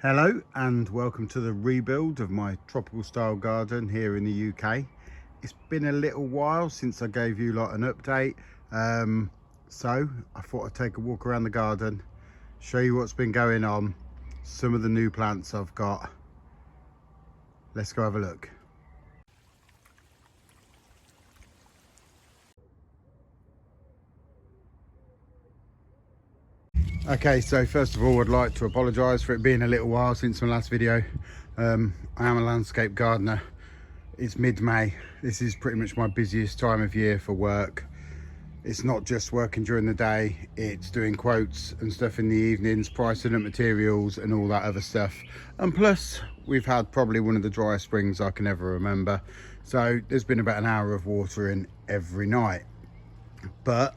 Hello and welcome to the rebuild of my tropical style garden here in the UK. It's been a little while since I gave you an update, so I thought I'd take a walk around the garden, show you what's been going on, some of the new plants I've got. Let's go have a look. Okay, so first of all, I'd like to apologise for it being a little while since my last video. I am a landscape gardener. It's mid-May. This is pretty much my busiest time of year for work. It's not just working during the day, it's doing quotes and stuff in the evenings, pricing up materials and all that other stuff. And plus, we've had probably one of the driest springs I can ever remember. So there's been about an hour of watering every night. But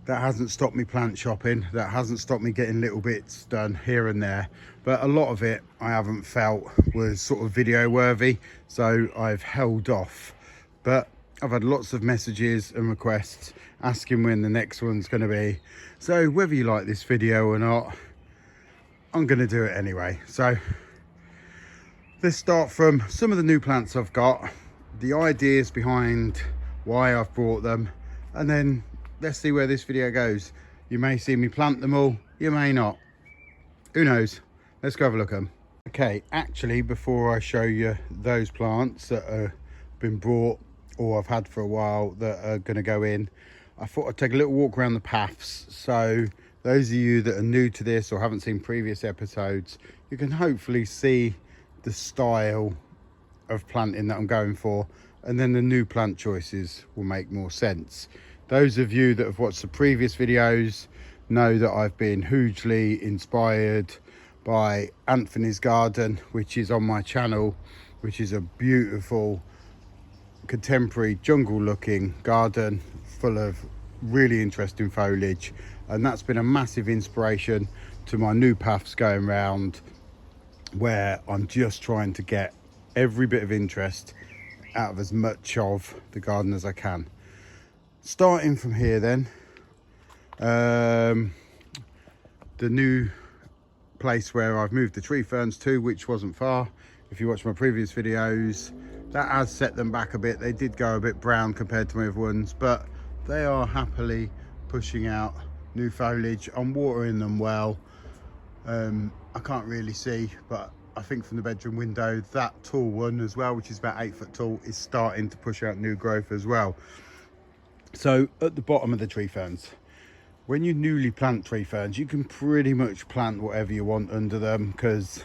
that hasn't stopped me plant shopping, that hasn't stopped me getting little bits done here and there, but a lot of it I haven't felt was sort of video worthy, so I've held off. But I've had lots of messages and requests asking when the next one's going to be, so whether you like this video or not, I'm going to do it anyway. So let's start from some of the new plants I've got, the ideas behind why I've brought them, and then let's see where this video goes. You may see me plant them all, you may not. Who knows? Let's go have a look at them. Okay, actually, before I show you those plants that have been brought or I've had for a while that are going to go in, I thought I'd take a little walk around the paths. So those of you that are new to this or haven't seen previous episodes, you can hopefully see the style of planting that I'm going for, and then the new plant choices will make more sense. Those of you that have watched the previous videos know that I've been hugely inspired by Anthony's garden, which is on my channel, which is a beautiful contemporary jungle looking garden full of really interesting foliage, and that's been a massive inspiration to my new paths going round, where I'm just trying to get every bit of interest out of as much of the garden as I can. Starting from here then, the new place where I've moved the tree ferns to, which wasn't far. If you watch my previous videos, that has set them back a bit. They did go a bit brown compared to my other ones, but they are happily pushing out new foliage. I'm watering them well. I can't really see, but I think from the bedroom window, that tall one as well, which is about 8 foot tall, is starting to push out new growth as well. So at the bottom of the tree ferns, when you newly plant tree ferns, you can pretty much plant whatever you want under them because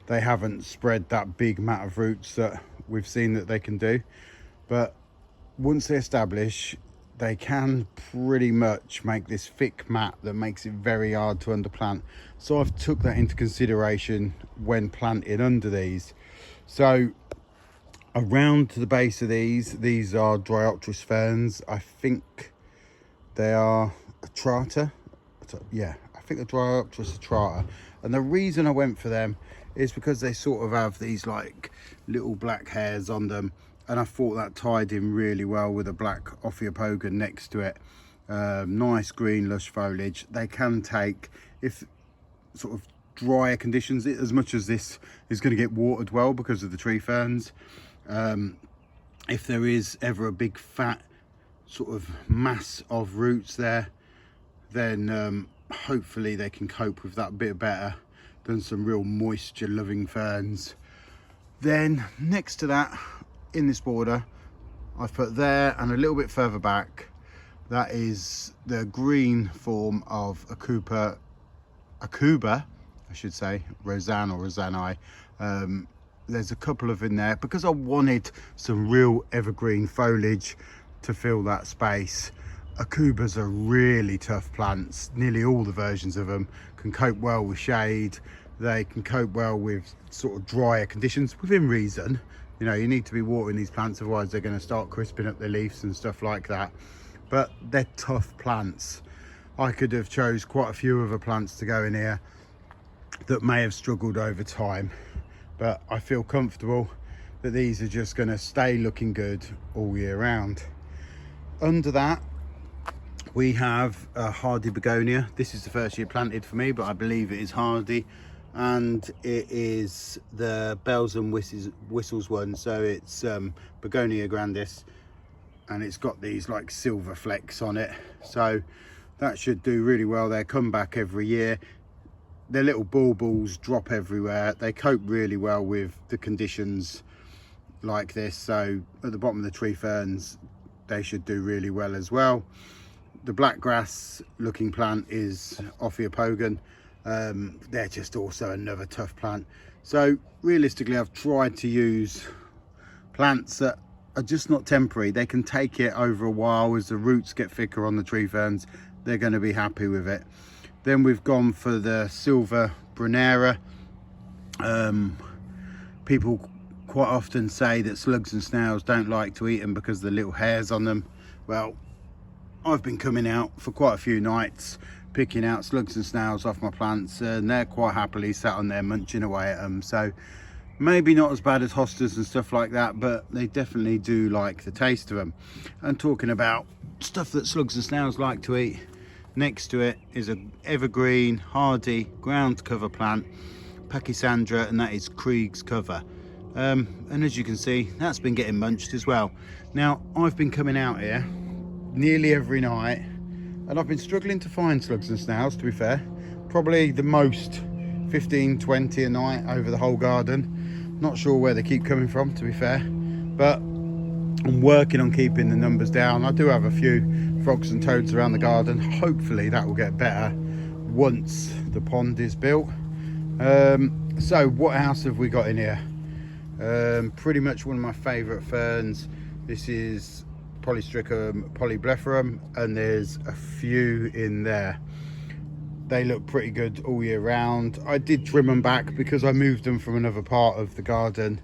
they haven't spread that big mat of roots that we've seen that they can do. But once they establish, they can pretty much make this thick mat that makes it very hard to underplant. So I've took that into consideration when planting under these. So around to the base of these are Trachycarpus ferns. I think they are a Trata. Yeah, I think the Trachycarpus Trata. And the reason I went for them is because they sort of have these like little black hairs on them, and I thought that tied in really well with a black Ophiopogon next to it. Nice green lush foliage. They can take, if sort of drier conditions, as much as this is going to get watered well because of the tree ferns, if there is ever a big fat sort of mass of roots there, then hopefully they can cope with that a bit better than some real moisture loving ferns. Then next to that, in this border, I've put there, and a little bit further back, that is the green form of Acuba, I should say, Rosanne or Rosannae. There's a couple of in there because I wanted some real evergreen foliage to fill that space. Acubas are really tough plants. Nearly all the versions of them can cope well with shade. They can cope well with sort of drier conditions within reason. You know, you need to be watering these plants, otherwise they're going to start crisping up their leaves and stuff like that. But they're tough plants. I could have chose quite a few other plants to go in here that may have struggled over time, but I feel comfortable that these are just going to stay looking good all year round. Under that, we have a hardy begonia. This is the first year planted for me, but I believe it is hardy. and it is the bells and whistles one. So it's Begonia grandis, and it's got these like silver flecks on it, so that should do really well. They come back every year. Their little baubles drop everywhere. They cope really well with the conditions like this. So at the bottom of the tree ferns, they should do really well as well. The black grass looking plant is Ophiopogon. They're just also another tough plant. So realistically, I've tried to use plants that are just not temporary. They can take it over a while. As the roots get thicker on the tree ferns, they're going to be happy with it. Then we've gone for the silver Brunera. People quite often say that slugs and snails don't like to eat them because of the little hairs on them. Well, I've been coming out for quite a few nights picking out slugs and snails off my plants, and they're quite happily sat on there munching away at them. So maybe not as bad as hostas and stuff like that, but they definitely do like the taste of them. And talking about stuff that slugs and snails like to eat, next to it is an evergreen hardy ground cover plant, Pachysandra, and that is Krieg's cover. And as you can see, that's been getting munched as well. Now, I've been coming out here nearly every night, and I've been struggling to find slugs and snails, to be fair. Probably the most 15, 20 a night over the whole garden. Not sure where they keep coming from, to be fair, but I'm working on keeping the numbers down. I do have a few frogs and toads around the garden. Hopefully that will get better once the pond is built. So what else have we got in here? Pretty much one of my favourite ferns. This is Polystricum polyblepharum, and there's a few in there. They look pretty good all year round. I did trim them back because I moved them from another part of the garden,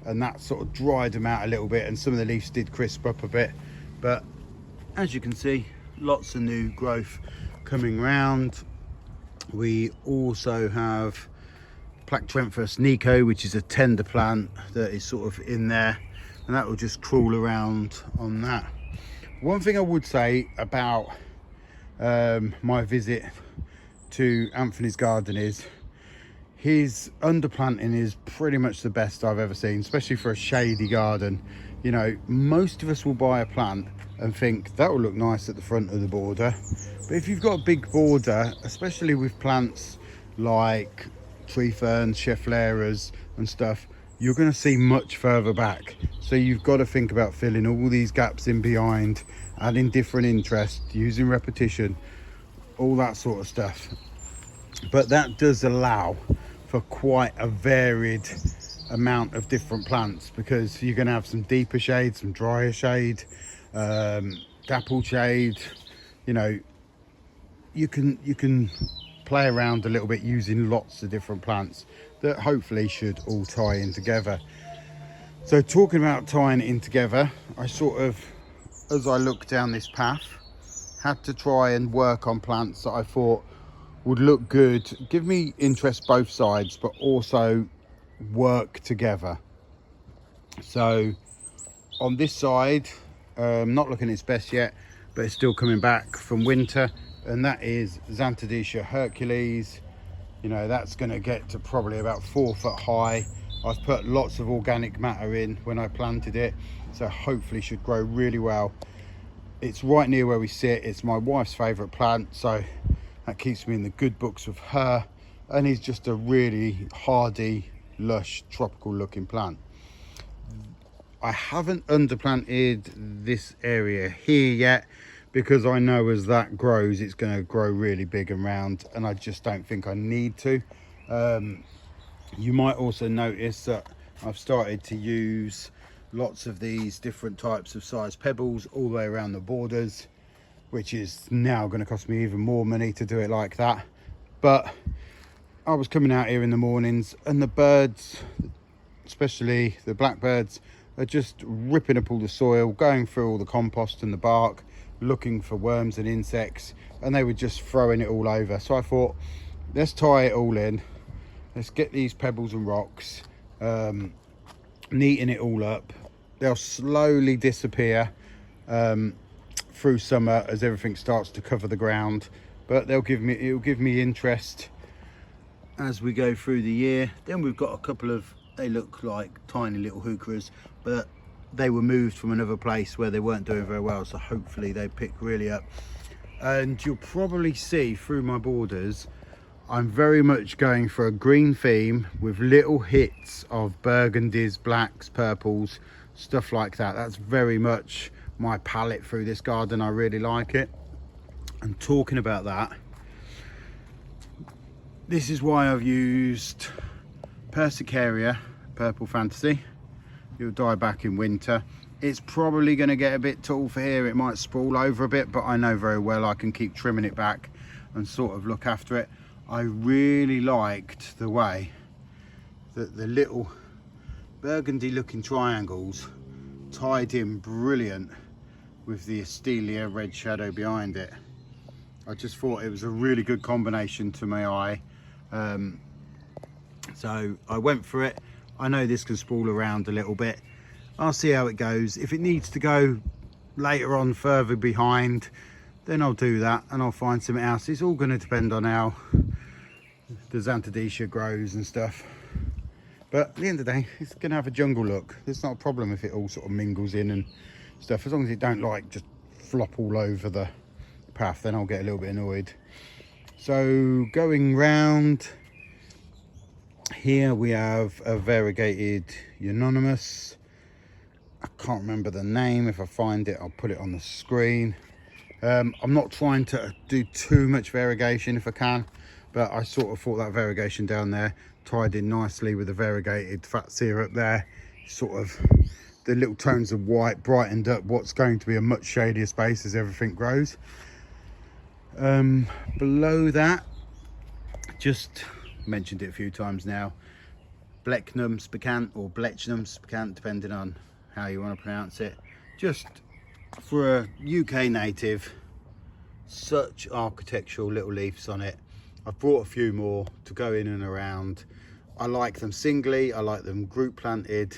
and that sort of dried them out a little bit, and some of the leaves did crisp up a bit. But as you can see, lots of new growth coming round. We also have Plactrenthus nico, which is a tender plant that is sort of in there, and that will just crawl around on that. One thing I would say about my visit to Anthony's garden is his underplanting is pretty much the best I've ever seen, especially for a shady garden. You know, most of us will buy a plant and think that will look nice at the front of the border, but if you've got a big border, especially with plants like tree ferns, scheffleras and stuff, you're going to see much further back. So you've got to think about filling all these gaps in behind, adding different interest, using repetition, all that sort of stuff. But that does allow for quite a varied amount of different plants, because you're going to have some deeper shade, some drier shade, dappled shade. You know, you can play around a little bit using lots of different plants that hopefully should all tie in together. So talking about tying it in together, I sort of, as I looked down this path, had to try and work on plants that I thought would look good, give me interest both sides, but also work together. So on this side, not looking its best yet, but it's still coming back from winter, and that is Xanthodecia Hercules. You know, that's going to get to probably about 4 foot high. I've put lots of organic matter in when I planted it, so hopefully should grow really well. It's right near where we sit. It's my wife's favourite plant, so that keeps me in the good books with her, and he's just a really hardy, lush, tropical looking plant. I haven't underplanted this area here yet, because I know as that grows, it's going to grow really big and round, and I just don't think I need to. You might also notice that I've started to use lots of these different types of size pebbles all the way around the borders, which is now going to cost me even more money to do it like that. But I was coming out here in the mornings, and the birds, especially the blackbirds, are just ripping up all the soil, going through all the compost and the bark, looking for worms and insects, and they were just throwing it all over. So I thought, let's tie it all in, let's get these pebbles and rocks, neaten it all up. They'll slowly disappear through summer as everything starts to cover the ground, but it'll give me interest as we go through the year. Then we've got a couple of, they look like tiny little heucheras, but they were moved from another place where they weren't doing very well, so hopefully they pick really up. And you'll probably see through my borders, I'm very much going for a green theme with little hits of burgundies, blacks, purples, stuff like that. That's very much my palette through this garden. I really like it. And talking about that, this is why I've used Persicaria Purple Fantasy. It'll die back in winter. It's probably going to get a bit tall for here. It might sprawl over a bit, but I know very well I can keep trimming it back and sort of look after it. I really liked the way that the little burgundy looking triangles tied in brilliant with the Astelia red shadow behind it. I just thought it was a really good combination to my eye. So I went for it. I know this can sprawl around a little bit. I'll see how it goes. If it needs to go later on further behind, then I'll do that and I'll find something else. It's all going to depend on how the Xanthodecia grows and stuff. But at the end of the day, it's going to have a jungle look. It's not a problem if it all sort of mingles in and stuff. As long as it don't like just flop all over the path, then I'll get a little bit annoyed. So going round here, we have a variegated Euonymus. I can't remember the name. If I find it, I'll put it on the screen. I'm not trying to do too much variegation if I can, but I sort of thought that variegation down there tied in nicely with the variegated fat syrup there. Sort of the little tones of white brightened up what's going to be a much shadier space as everything grows. Below that, just mentioned it a few times now, Blechnum spicant or Blechnum spicant, depending on how you want to pronounce it. Just for a UK native, such architectural little leaves on it. I've brought a few more to go in and around. I like them singly, I like them group planted,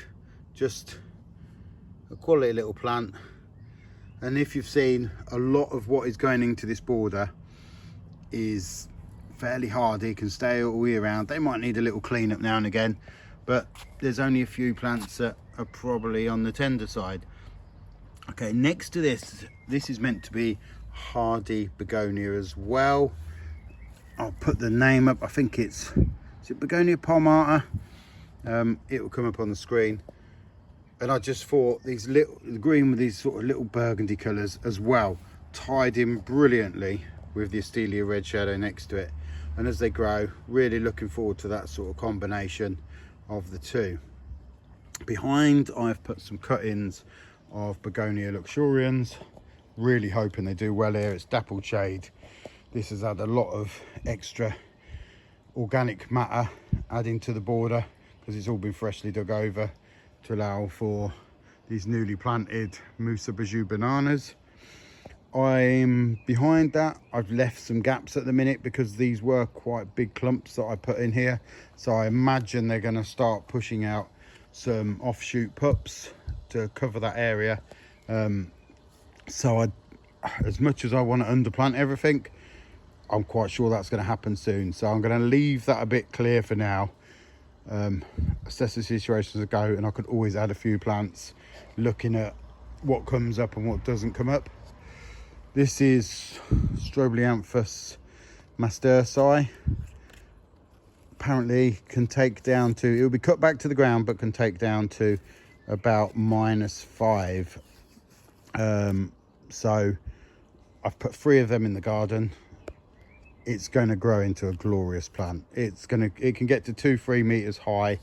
just a quality little plant. And if you've seen, a lot of what is going into this border is fairly hardy, can stay all year round. They might need a little clean up now and again, but there's only a few plants that are probably on the tender side. Okay, next to this is meant to be hardy begonia as well. I'll put the name up. I think is it Begonia palmata? It will come up on the screen. And I just thought these little, the green with these sort of little burgundy colours as well, tied in brilliantly with the Astelia red shadow next to it. And as they grow, really looking forward to that sort of combination of the two. Behind, I've put some cut-ins of Begonia luxurians, really hoping they do well here. It's dappled shade. This has had a lot of extra organic matter adding to the border because it's all been freshly dug over to allow for these newly planted Musa Bajou bananas. I'm behind that. I've left some gaps at the minute because these were quite big clumps that I put in here. So I imagine they're going to start pushing out some offshoot pups to cover that area. So as much as I want to underplant everything, I'm quite sure that's going to happen soon. So I'm going to leave that a bit clear for now. Assess the situation as I go, and I could always add a few plants looking at what comes up and what doesn't come up. This is Strobolianthus mastersi. Apparently can take down to, it'll be cut back to the ground, but can take down to about -5. So I've put 3 of them in the garden. It's going to grow into a glorious plant. It can get to 2-3 meters high.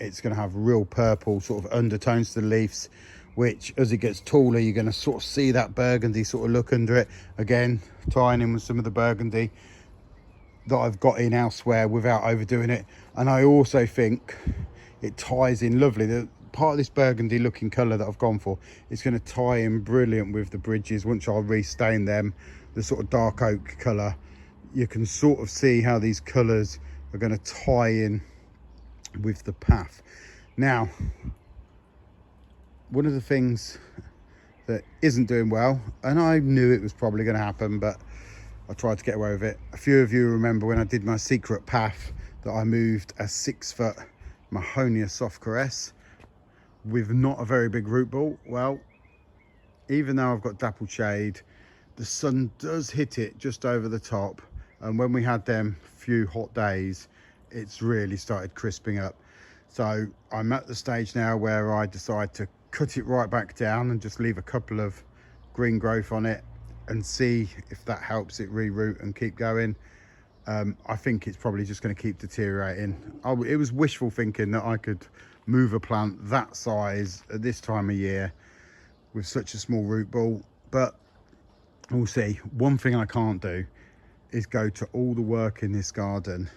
It's going to have real purple sort of undertones to the leaves, which as it gets taller, you're going to sort of see that burgundy sort of look under it. Again, tying in with some of the burgundy that I've got in elsewhere without overdoing it. And I also think it ties in lovely. The part of this burgundy looking colour that I've gone for, it's going to tie in brilliant with the bridges once I'll restain them. The sort of dark oak colour, you can sort of see how these colours are going to tie in with the path. Now, one of the things that isn't doing well, and I knew it was probably going to happen, but I tried to get away with it. A few of you remember when I did my secret path that I moved a 6-foot Mahonia soft caress with not a very big root ball. Well, even though I've got dappled shade, the sun does hit it just over the top, and when we had them few hot days, it's really started crisping up. So I'm at the stage now where I decide to cut it right back down and just leave a couple of green growth on it and see if that helps it reroot and keep going. I think it's probably just going to keep deteriorating. It was wishful thinking that I could move a plant that size at this time of year with such a small root ball, but we'll see. One thing I can't do is go to all the work in this garden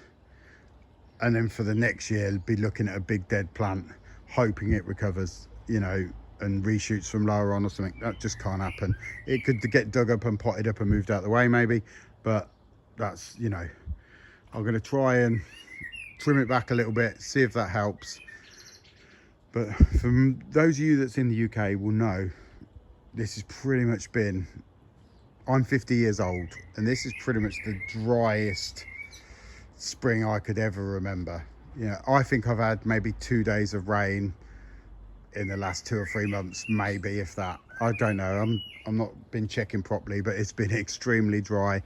and then for the next year be looking at a big dead plant hoping it recovers, you know, and reshoots from lower on or something. That just can't happen. It could get dug up and potted up and moved out of the way maybe, but that's, you know, I'm going to try and trim it back a little bit, see if that helps. But for those of you that's in the UK will know, this has pretty much been, I'm 50 years old, and this is pretty much the driest spring I could ever remember. You know, I think I've had maybe 2 days of rain in the last 2 or 3 months, maybe, if that. I don't know. I'm not been checking properly, but it's been extremely dry.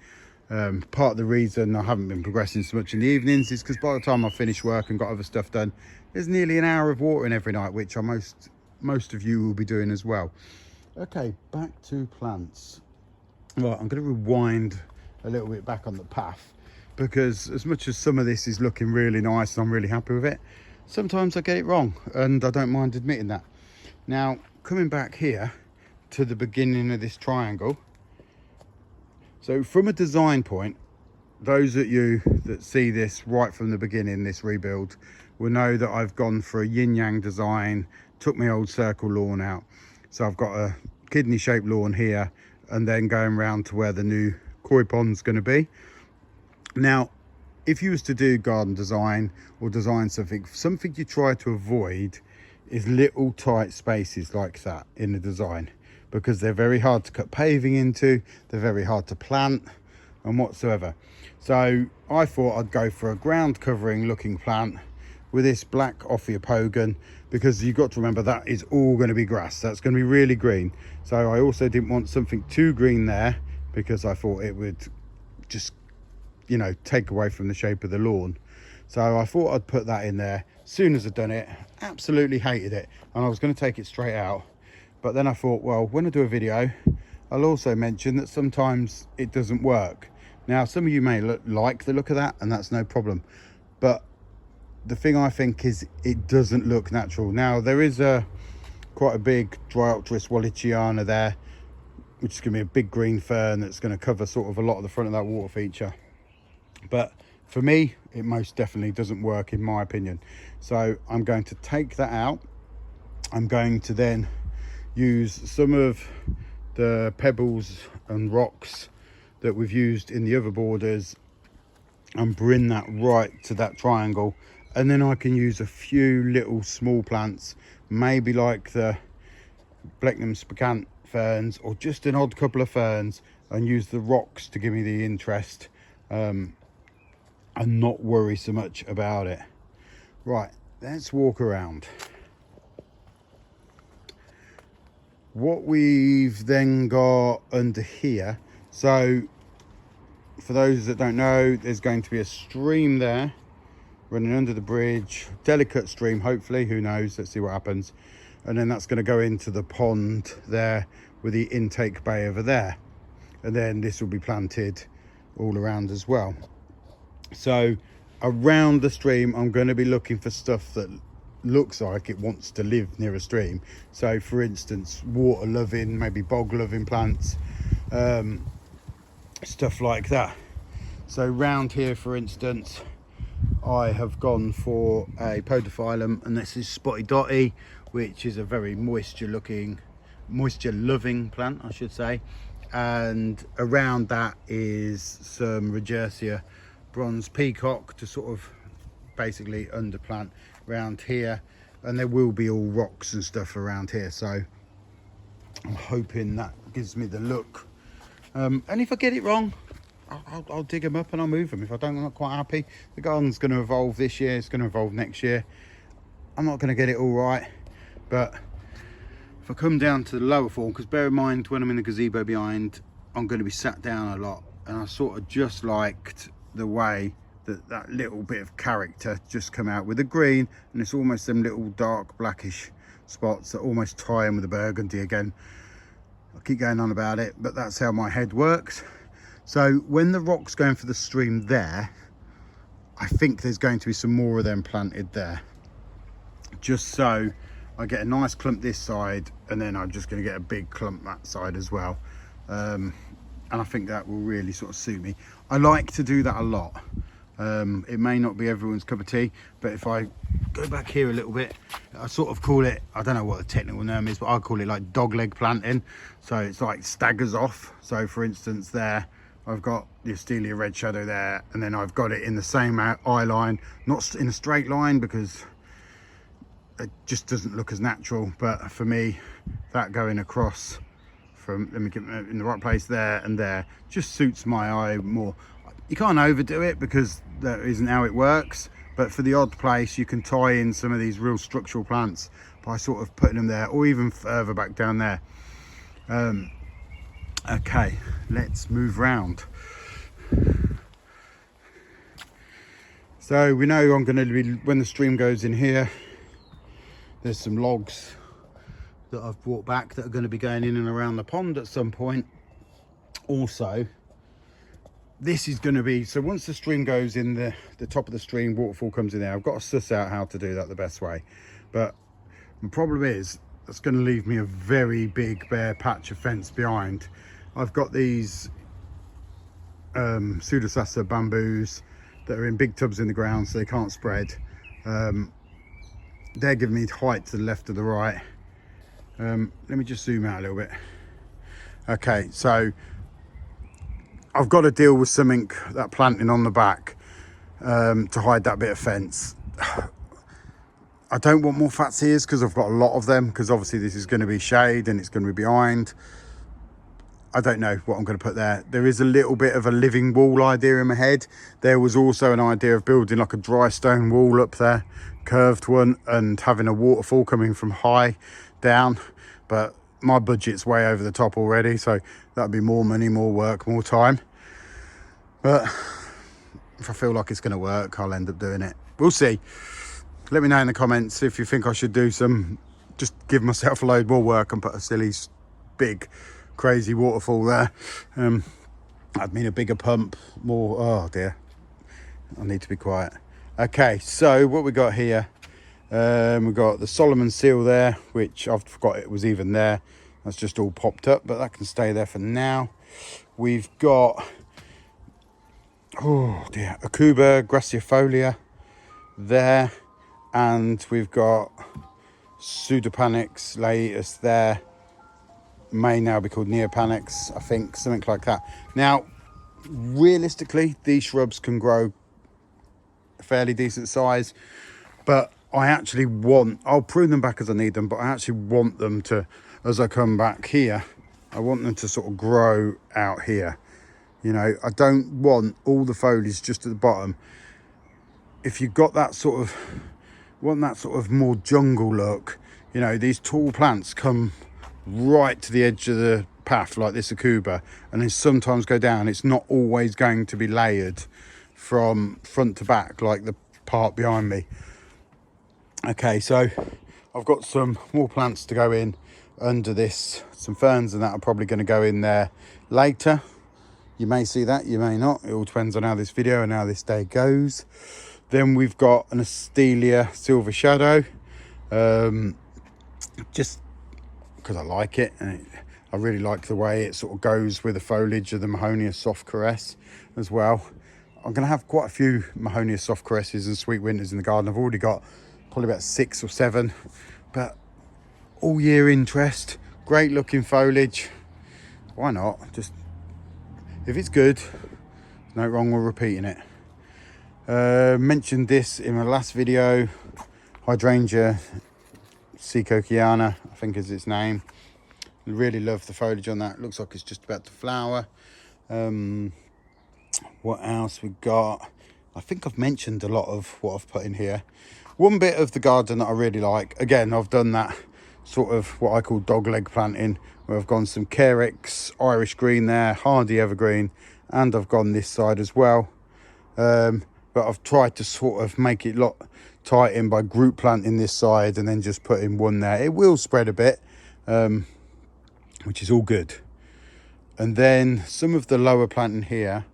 Part of the reason I haven't been progressing so much in the evenings is because by the time I finish work and got other stuff done, there's nearly an hour of watering every night, which most of you will be doing as well. Okay, back to plants. Right, I'm going to rewind a little bit back on the path, because as much as some of this is looking really nice and I'm really happy with it, sometimes I get it wrong, and I don't mind admitting that. Now, coming back here to the beginning of this triangle, so from a design point, those of you that see this right from the beginning, this rebuild, will know that I've gone for a yin-yang design, took my old circle lawn out. So I've got a kidney shaped lawn here, and then going round to where the new koi pond's going to be. Now, if you was to do garden design or design something you try to avoid is little tight spaces like that in the design, because they're very hard to cut paving into, they're very hard to plant and whatsoever. So I thought I'd go for a ground covering looking plant with this black Ophiopogon, because you've got to remember that is all going to be grass. That's going to be really green. So I also didn't want something too green there, because I thought it would just, you know, take away from the shape of the lawn. So I thought I'd put that in there. As soon as I'd done it, absolutely hated it, and I was going to take it straight out. But then I thought, well, when I do a video, I'll also mention that sometimes it doesn't work. Now, some of you may like the look of that, and that's no problem, but the thing I think is it doesn't look natural. Now, there is quite a big Dryopteris wallichiana there, which is going to be a big green fern that's going to cover sort of a lot of the front of that water feature. But for me, it most definitely doesn't work, in my opinion. So I'm going to take that out. I'm going to then use some of the pebbles and rocks that we've used in the other borders and bring that right to that triangle. And then I can use a few little small plants, maybe like the Blechnum spicant ferns, or just an odd couple of ferns, and use the rocks to give me the interest, and not worry so much about it. Right, let's walk around. What we've then got under here, so for those that don't know, there's going to be a stream there running under the bridge, delicate stream, hopefully, who knows, let's see what happens. And then that's going to go into the pond there with the intake bay over there, and then this will be planted all around as well. So around the stream, I'm going to be looking for stuff that looks like it wants to live near a stream. So for instance, water loving, maybe bog loving plants, stuff like that. So round here, for instance, I have gone for a podophyllum, and this is Spotty Dotty, which is a very moisture loving plant, I should say. And around that is some Regersia bronze peacock to sort of basically underplant around here, and there will be all rocks and stuff around here, so I'm hoping that gives me the look. And if I get it wrong, I'll dig them up and I'll move them. If I'm not quite happy, the garden's going to evolve this year, it's going to evolve next year. I'm not going to get it all right, but if I come down to the lower form, because bear in mind when I'm in the gazebo behind, I'm going to be sat down a lot, and I sort of just liked the way that little bit of character just come out with the green, and it's almost them little dark blackish spots that almost tie in with the burgundy again. I keep going on about it, but that's how my head works. So when the rock's going for the stream there, I think there's going to be some more of them planted there, just so I get a nice clump this side, and then I'm just going to get a big clump that side as well. And I think that will really sort of suit me. I like to do that a lot. It may not be everyone's cup of tea, but if I go back here a little bit, I sort of call it, I don't know what the technical name is, but I call it like dogleg planting. So it's like staggers off. So for instance there, I've got the Astelia red shadow there, and then I've got it in the same eye line, not in a straight line because it just doesn't look as natural. But for me, that going across from, let me get in the right place there and there, just suits my eye more. You can't overdo it because that isn't how it works, but for the odd place you can tie in some of these real structural plants by sort of putting them there, or even further back down there. Okay, let's move round. So we know I'm going to be, when the stream goes in here, there's some logs that I've brought back that are going to be going in and around the pond at some point. Also, this is going to be, so once the stream goes in, the top of the stream, waterfall comes in there. I've got to suss out how to do that the best way, but the problem is that's going to leave me a very big bare patch of fence behind. I've got these pseudosassa bamboos that are in big tubs in the ground, so they can't spread. They're giving me height to the left of the right. Let me just zoom out a little bit. Okay, so I've got to deal with something, that planting on the back, to hide that bit of fence. I don't want more fatsias because I've got a lot of them, because obviously this is going to be shade and it's going to be behind. I don't know what I'm going to put there. There is a little bit of a living wall idea in my head. There was also an idea of building like a dry stone wall up there, curved one, and having a waterfall coming from high down, but my budget's way over the top already, so that'd be more money, more work, more time. But if I feel like it's going to work, I'll end up doing it. We'll see. Let me know in the comments if you think I should do some, just give myself a load more work and put a silly big crazy waterfall there. I'd mean a bigger pump, more, oh dear, I need to be quiet. Okay, so what we got here, we've got the Solomon seal there, which I've forgot it was even there. That's just all popped up, but that can stay there for now. We've got, oh dear, Akuba gracifolia there, and we've got Pseudopanax laetus there. May now be called Neopanax, I think, something like that. Now, realistically, these shrubs can grow a fairly decent size, but I actually want, I'll prune them back as I need them, but I actually want them to, as I come back here, I want them to sort of grow out here. You know, I don't want all the foliage just at the bottom. If you've got that sort of, want that sort of more jungle look, you know, these tall plants come right to the edge of the path like this Akuba, and then sometimes go down. It's not always going to be layered from front to back like the part behind me. Okay, so I've got some more plants to go in under this, some ferns and that are probably going to go in there later. You may see that, you may not, it all depends on how this video and how this day goes. Then we've got an Astelia silver shadow, just because I like it, and I really like the way it sort of goes with the foliage of the Mahonia soft caress as well. I'm going to have quite a few Mahonia soft caresses and sweet winters in the garden. I've already got probably about 6 or 7, but all year interest, great looking foliage. Why not? Just, if it's good, there's no wrong with repeating it. Mentioned this in my last video, Hydrangea Seacokiana, I think is its name. Really love the foliage on that. Looks like it's just about to flower. What else we got? I think I've mentioned a lot of what I've put in here. One bit of the garden that I really like, again, I've done that sort of what I call dog leg planting, where I've gone some Carex, Irish green there, hardy evergreen, and I've gone this side as well. But I've tried to sort of make it tight in by group planting this side and then just putting one there. It will spread a bit, which is all good. And then some of the lower planting here.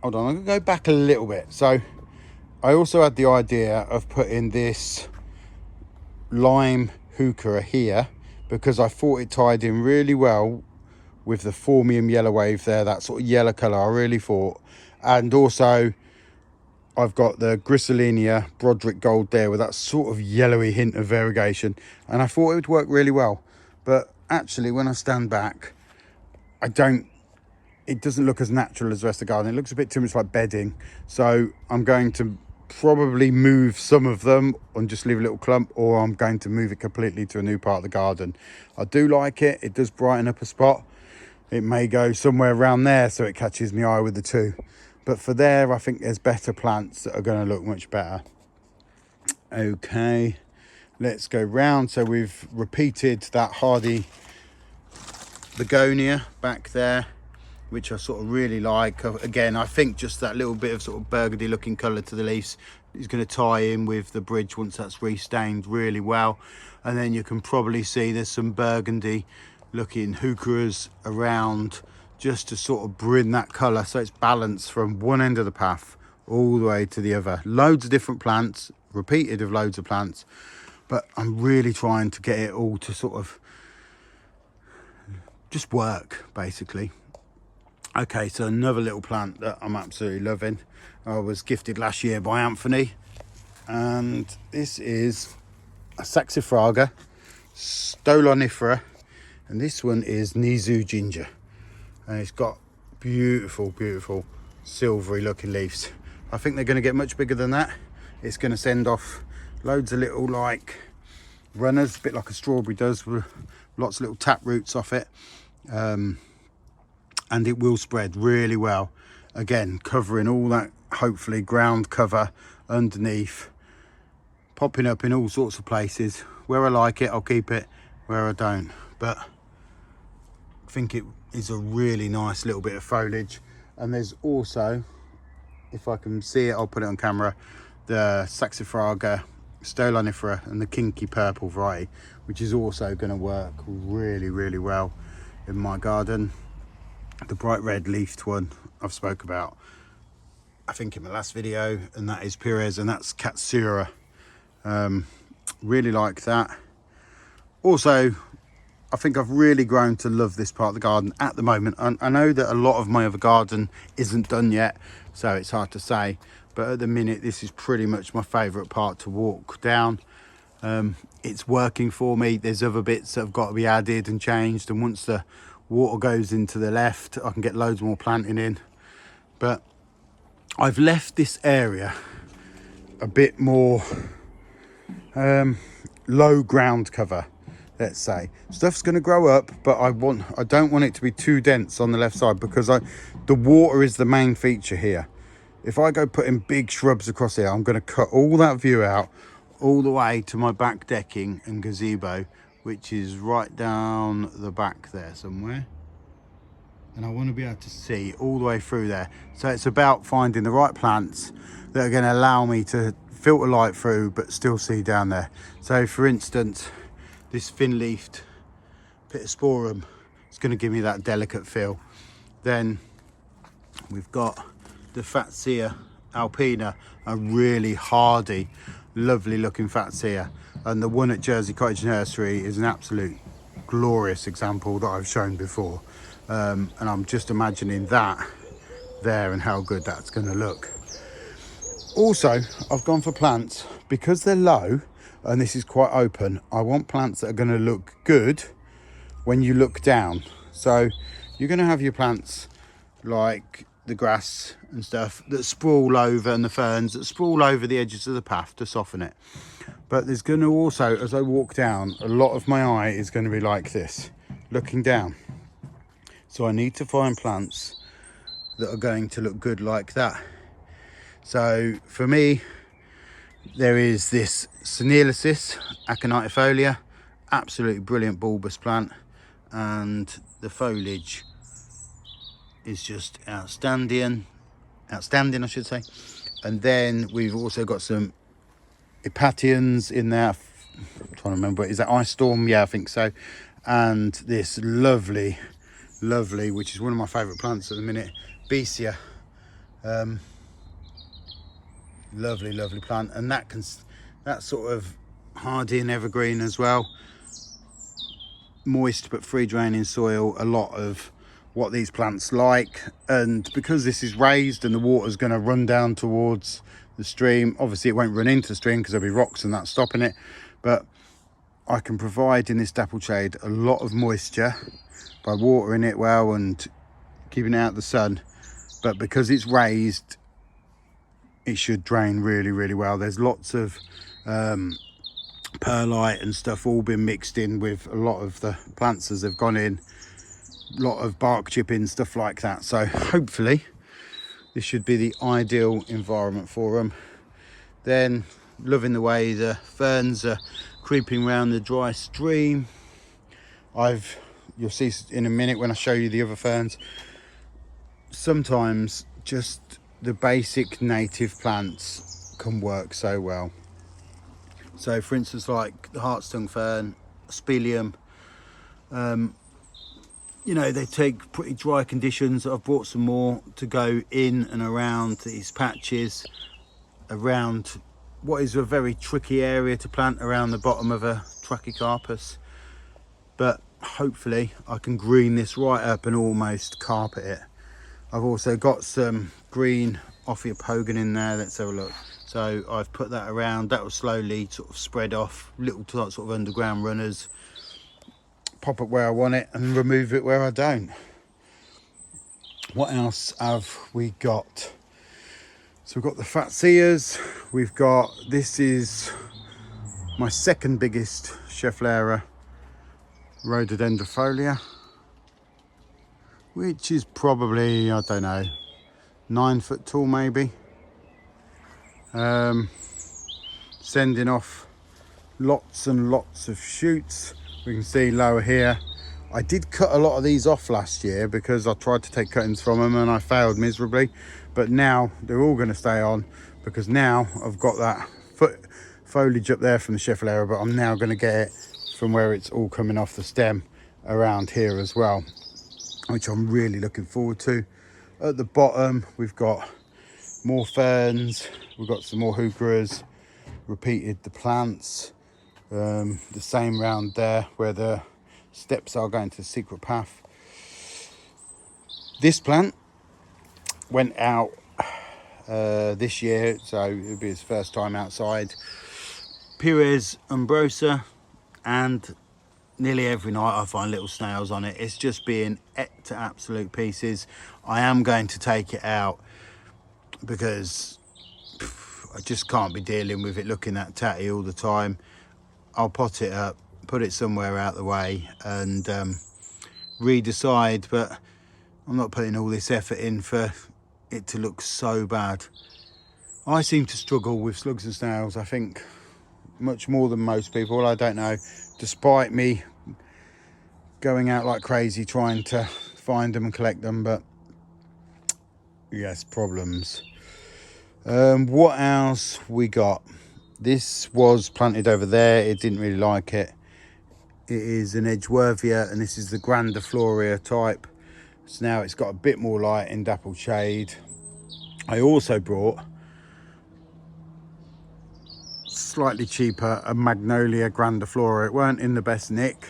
Hold on, I'm gonna go back a little bit. So I also had the idea of putting this lime heuchera here because I thought it tied in really well with the Formium yellow wave there, that sort of yellow colour, I really thought. And also I've got the Grisselinia Broderick Gold there with that sort of yellowy hint of variegation, and I thought it would work really well. But actually, when I stand back, it doesn't look as natural as the rest of the garden. It looks a bit too much like bedding. So I'm going to probably move some of them and just leave a little clump, or I'm going to move it completely to a new part of the garden. I do like it. It does brighten up a spot. It may go somewhere around there so it catches my eye with the two. But for there, I think there's better plants that are going to look much better. Okay, let's go round. So we've repeated that hardy begonia back there, which I sort of really like. Again, I think just that little bit of sort of burgundy looking colour to the leaves is going to tie in with the bridge once that's restained really well. And then you can probably see there's some burgundy looking heucheras around just to sort of bring that colour so it's balanced from one end of the path all the way to the other. Loads of different plants, repeated of loads of plants, but I'm really trying to get it all to sort of just work, basically. Okay, so another little plant that I'm absolutely loving. I was gifted last year by Anthony, and this is a Saxifraga stolonifera, and this one is Nizu ginger, and it's got beautiful silvery looking leaves. I think they're going to get much bigger than that. It's going to send off loads of little like runners, a bit like a strawberry does, with lots of little tap roots off it. And it will spread really well, again covering all that hopefully ground cover underneath, popping up in all sorts of places. Where I like it, I'll keep it. Where I don't, but I think it is a really nice little bit of foliage. And there's also, if I can see it, I'll put it on camera, the Saxifraga stolonifera and the kinky purple variety, which is also going to work really well in my garden. The bright red leafed one I've spoke about, I think, in my last video, and that is Pires, and that's Katsura. Really like that. Also, I think I've really grown to love this part of the garden at the moment. I know that a lot of my other garden isn't done yet, so it's hard to say, but at the minute this is pretty much my favourite part to walk down. It's working for me. There's other bits that have got to be added and changed, and once the water goes into the left, I can get loads more planting in. But I've left this area a bit more low ground cover, let's say. Stuff's going to grow up, but I don't want it to be too dense on the left side, because the water is the main feature here. If I go putting big shrubs across here, I'm going to cut all that view out all the way to my back decking and gazebo, which is right down the back there somewhere, and I want to be able to see all the way through there. So it's about finding the right plants that are going to allow me to filter light through but still see down there. So for instance, this thin-leafed Pittosporum is going to give me that delicate feel. Then we've got the Fatsia alpina, a really hardy, lovely looking Fatsia. And the one at Jersey Cottage Nursery is an absolute glorious example that I've shown before. And I'm just imagining that there and how good that's going to look. Also, I've gone for plants, because they're low and this is quite open, I want plants that are going to look good when you look down. So you're going to have your plants like the grass and stuff that sprawl over, and the ferns that sprawl over the edges of the path to soften it. But there's going to also, as I walk down, a lot of my eye is going to be like this, looking down. So I need to find plants that are going to look good like that. So for me, there is this Senilicis aconitifolia, absolutely brilliant bulbous plant, and the foliage is just outstanding I should say. And then we've also got some Epatians in there. I'm trying to remember, is that Ice Storm? Yeah, I think so. And this lovely, which is one of my favourite plants at the minute, Becia. Lovely plant, and that's sort of hardy and evergreen as well. Moist but free draining soil, a lot of what these plants like. And because this is raised and the water's going to run down towards the stream, obviously it won't run into the stream because there'll be rocks and that stopping it, but I can provide in this dappled shade a lot of moisture by watering it well and keeping it out of the sun. But because it's raised, it should drain really well. There's lots of perlite and stuff all been mixed in with a lot of the plants as they've gone in, a lot of bark chipping, stuff like that. So hopefully this should be the ideal environment for them. Then loving the way the ferns are creeping around the dry stream. You'll see in a minute when I show you the other ferns, sometimes just the basic native plants can work so well. So for instance, like the hartstongue fern, spelium, you know, they take pretty dry conditions. I've brought some more to go in and around these patches, around what is a very tricky area to plant around the bottom of a Trachycarpus. But hopefully I can green this right up and almost carpet it. I've also got some green Ophiopogon in there. Let's have a look. So I've put that around. That will slowly sort of spread off, little sort of underground runners. Pop it where I want it and remove it where I don't. What else have we got? So we've got the Fatseas. We've got, this is my second biggest Schefflera rhododendrofolia, which is probably, I don't know, 9 foot tall maybe. Sending off lots and lots of shoots. We can see lower here. I did cut a lot of these off last year because I tried to take cuttings from them and I failed miserably. But now they're all going to stay on because now I've got that foliage up there from the Schefflera, but I'm now going to get it from where it's all coming off the stem around here as well, which I'm really looking forward to. At the bottom, we've got more ferns. We've got some more heucheras, repeated the plants. The same round there where the steps are going to the secret path. This plant went out this year, so it'll be his first time outside. Pires umbrosa, and nearly every night I find little snails on it. It's just being ate to absolute pieces. I am going to take it out because I just can't be dealing with it looking that tatty all the time. I'll pot it up, put it somewhere out the way and re-decide, but I'm not putting all this effort in for it to look so bad. I seem to struggle with slugs and snails, I think, much more than most people. I don't know, despite me going out like crazy trying to find them and collect them, but yes, problems. What else we got? This was planted over there. It didn't really like it. It is an Edgeworthia, and this is the grandifloria type. So now it's got a bit more light in dappled shade. I also brought, slightly cheaper, a Magnolia grandiflora. It weren't in the best nick,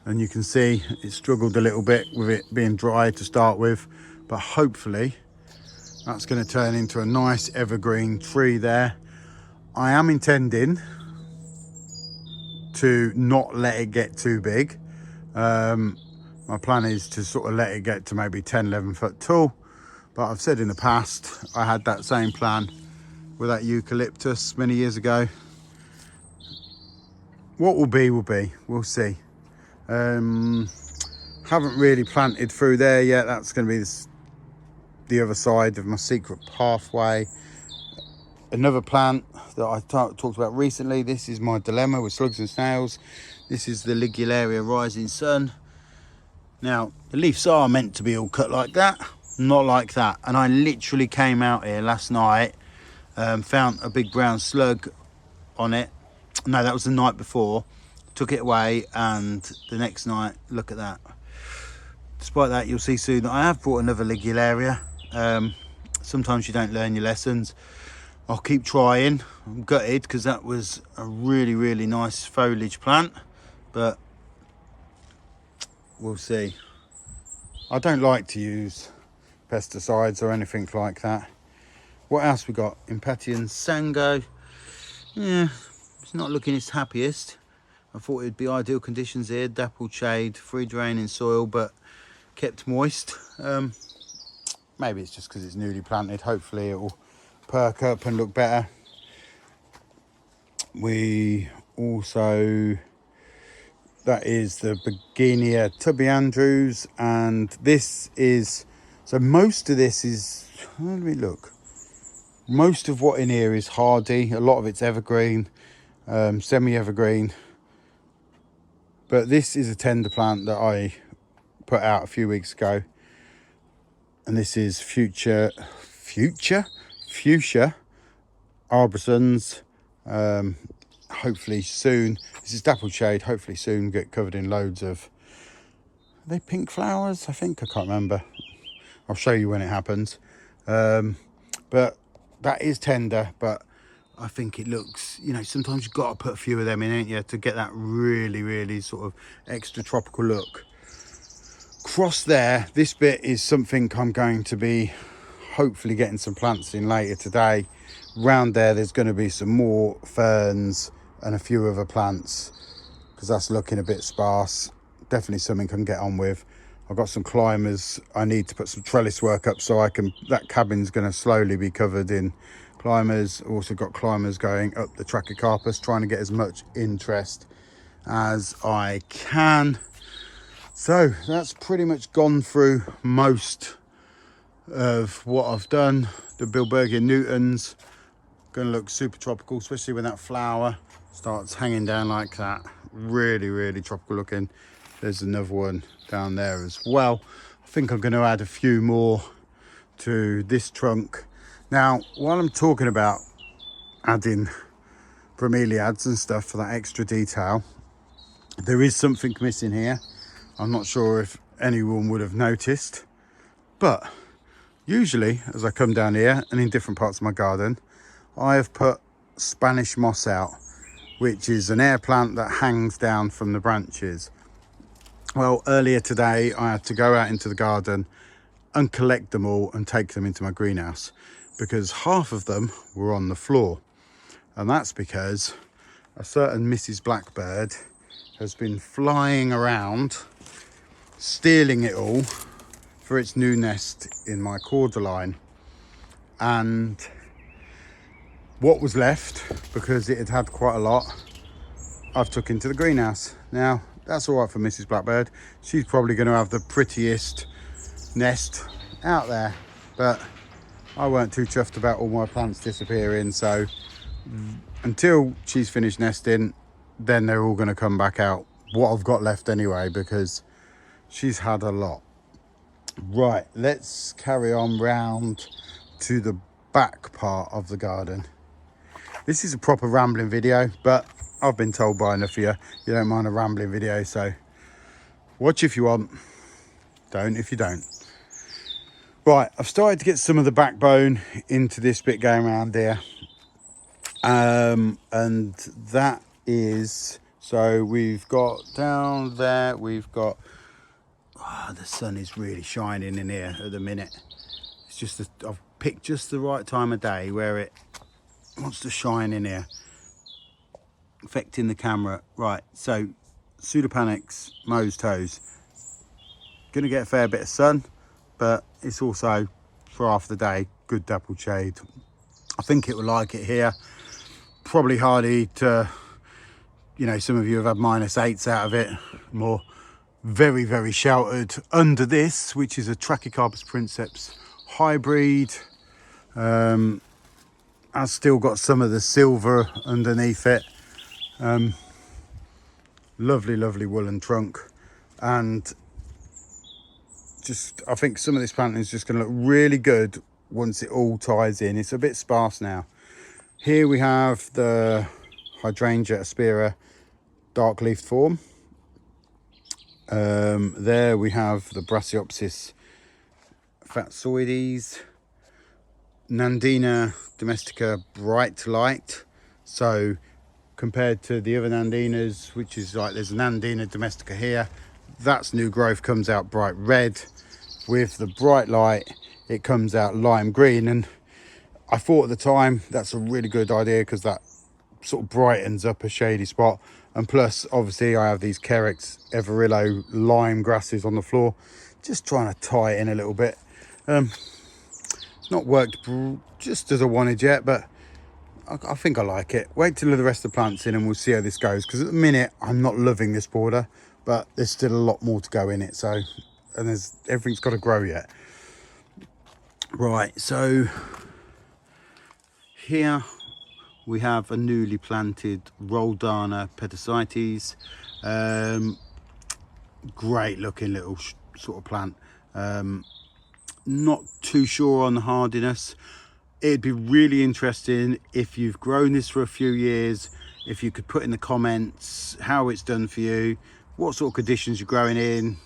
and you can see it struggled a little bit with it being dry to start with, but hopefully that's going to turn into a nice evergreen tree there. I am intending to not let it get too big. My plan is to sort of let it get to maybe 10, 11 foot tall. But I've said in the past, I had that same plan with that eucalyptus many years ago. What will be, we'll see. Haven't really planted through there yet. That's going to be this the other side of my secret pathway. Another plant that I talked about recently, this is my dilemma with slugs and snails. This is the Ligularia Rising Sun. Now, the leaves are meant to be all cut like that, not like that. And I literally came out here last night, found a big brown slug on it. No, that was the night before. Took it away, and the next night, look at that. Despite that, you'll see soon that I have brought another Ligularia. Sometimes you don't learn your lessons. I'll keep trying. I'm gutted because that was a really, really nice foliage plant, but we'll see. I don't like to use pesticides or anything like that. What else we got? Impatiens Sango. Yeah, it's not looking its happiest. I thought it'd be ideal conditions here, dappled shade, free draining soil, but kept moist. Maybe it's just because it's newly planted. Hopefully it will perk up and look better. We also, that is the Begonia Tubby Andrews, and this is, so most of this is, let me look, most of what in here is hardy. A lot of it's evergreen, semi-evergreen, but this is a tender plant that I put out a few weeks ago, and this is fuchsia arborescens. Hopefully soon, this is dappled shade, hopefully soon get covered in loads of, are they pink flowers? I think, I can't remember. I'll show you when it happens. But that is tender, but I think it looks, you know, sometimes you've got to put a few of them in, ain't you, to get that really, really sort of extra tropical look. Across there, this bit is something I'm going to be hopefully getting some plants in later today. Round there's going to be some more ferns and a few other plants, because that's looking a bit sparse. Definitely something I can get on with. I've got some climbers. I need to put some trellis work up so I can, that cabin's going to slowly be covered in climbers. Also got climbers going up the Trachycarpus, trying to get as much interest as I can. So that's pretty much gone through most of what I've done. The Bilbergia Newtons going to look super tropical, especially when that flower starts hanging down like that. Really, really tropical looking. There's another one down there as well. I think I'm going to add a few more to this trunk. Now, while I'm talking about adding bromeliads and stuff for that extra detail, there is something missing here. I'm not sure if anyone would have noticed, but usually as I come down here and in different parts of my garden, I have put Spanish moss out, which is an air plant that hangs down from the branches. Well, earlier today I had to go out into the garden and collect them all and take them into my greenhouse, because half of them were on the floor, and that's because a certain Mrs. Blackbird has been flying around stealing it all for its new nest in my cordyline. And what was left, because it had had quite a lot, I've took into the greenhouse. Now that's all right for Mrs. Blackbird. She's probably going to have the prettiest nest out there, but I weren't too chuffed about all my plants disappearing. So until she's finished nesting, then they're all going to come back out, what I've got left anyway, because she's had a lot. Right, let's carry on round to the back part of the garden. This is a proper rambling video, but I've been told by enough of you don't mind a rambling video, so watch if you want, don't if you don't. Right, I've started to get some of the backbone into this bit going around here, and that is, so we've got down there, we've got, the sun is really shining in here at the minute. It's just I've picked just the right time of day where it wants to shine in here, affecting the camera. Right, so Pseudopanax Moe's toes, gonna get a fair bit of sun, but it's also, for half the day, good dappled shade. I think it will like it here. Probably hardy to, you know, some of you have had -8s out of it, more very, very sheltered under this, which is a Trachycarpus princeps hybrid. I've still got some of the silver underneath it. Lovely, lovely woolen trunk. And just, I think some of this planting is just going to look really good once it all ties in. It's a bit sparse now. Here we have the Hydrangea aspera dark leaf form. There we have the Brassioopsis fatsoides, Nandina domestica bright light. So compared to the other Nandinas, which is like, there's a Nandina domestica here, that's new growth, comes out bright red. With the bright light, it comes out lime green. And I thought at the time that's a really good idea because that sort of brightens up a shady spot. And plus, obviously, I have these Carex Everillo lime grasses on the floor, just trying to tie it in a little bit. It's not worked just as I wanted yet, but I think I like it. Wait till the rest of the plant's in and we'll see how this goes, because at the minute I'm not loving this border, but there's still a lot more to go in it. So, and everything's got to grow yet. Right, so here we have a newly planted Rolldana pedicites. Great looking little sort of plant. Not too sure on the hardiness. It'd be really interesting if you've grown this for a few years, if you could put in the comments how it's done for you, what sort of conditions you're growing in,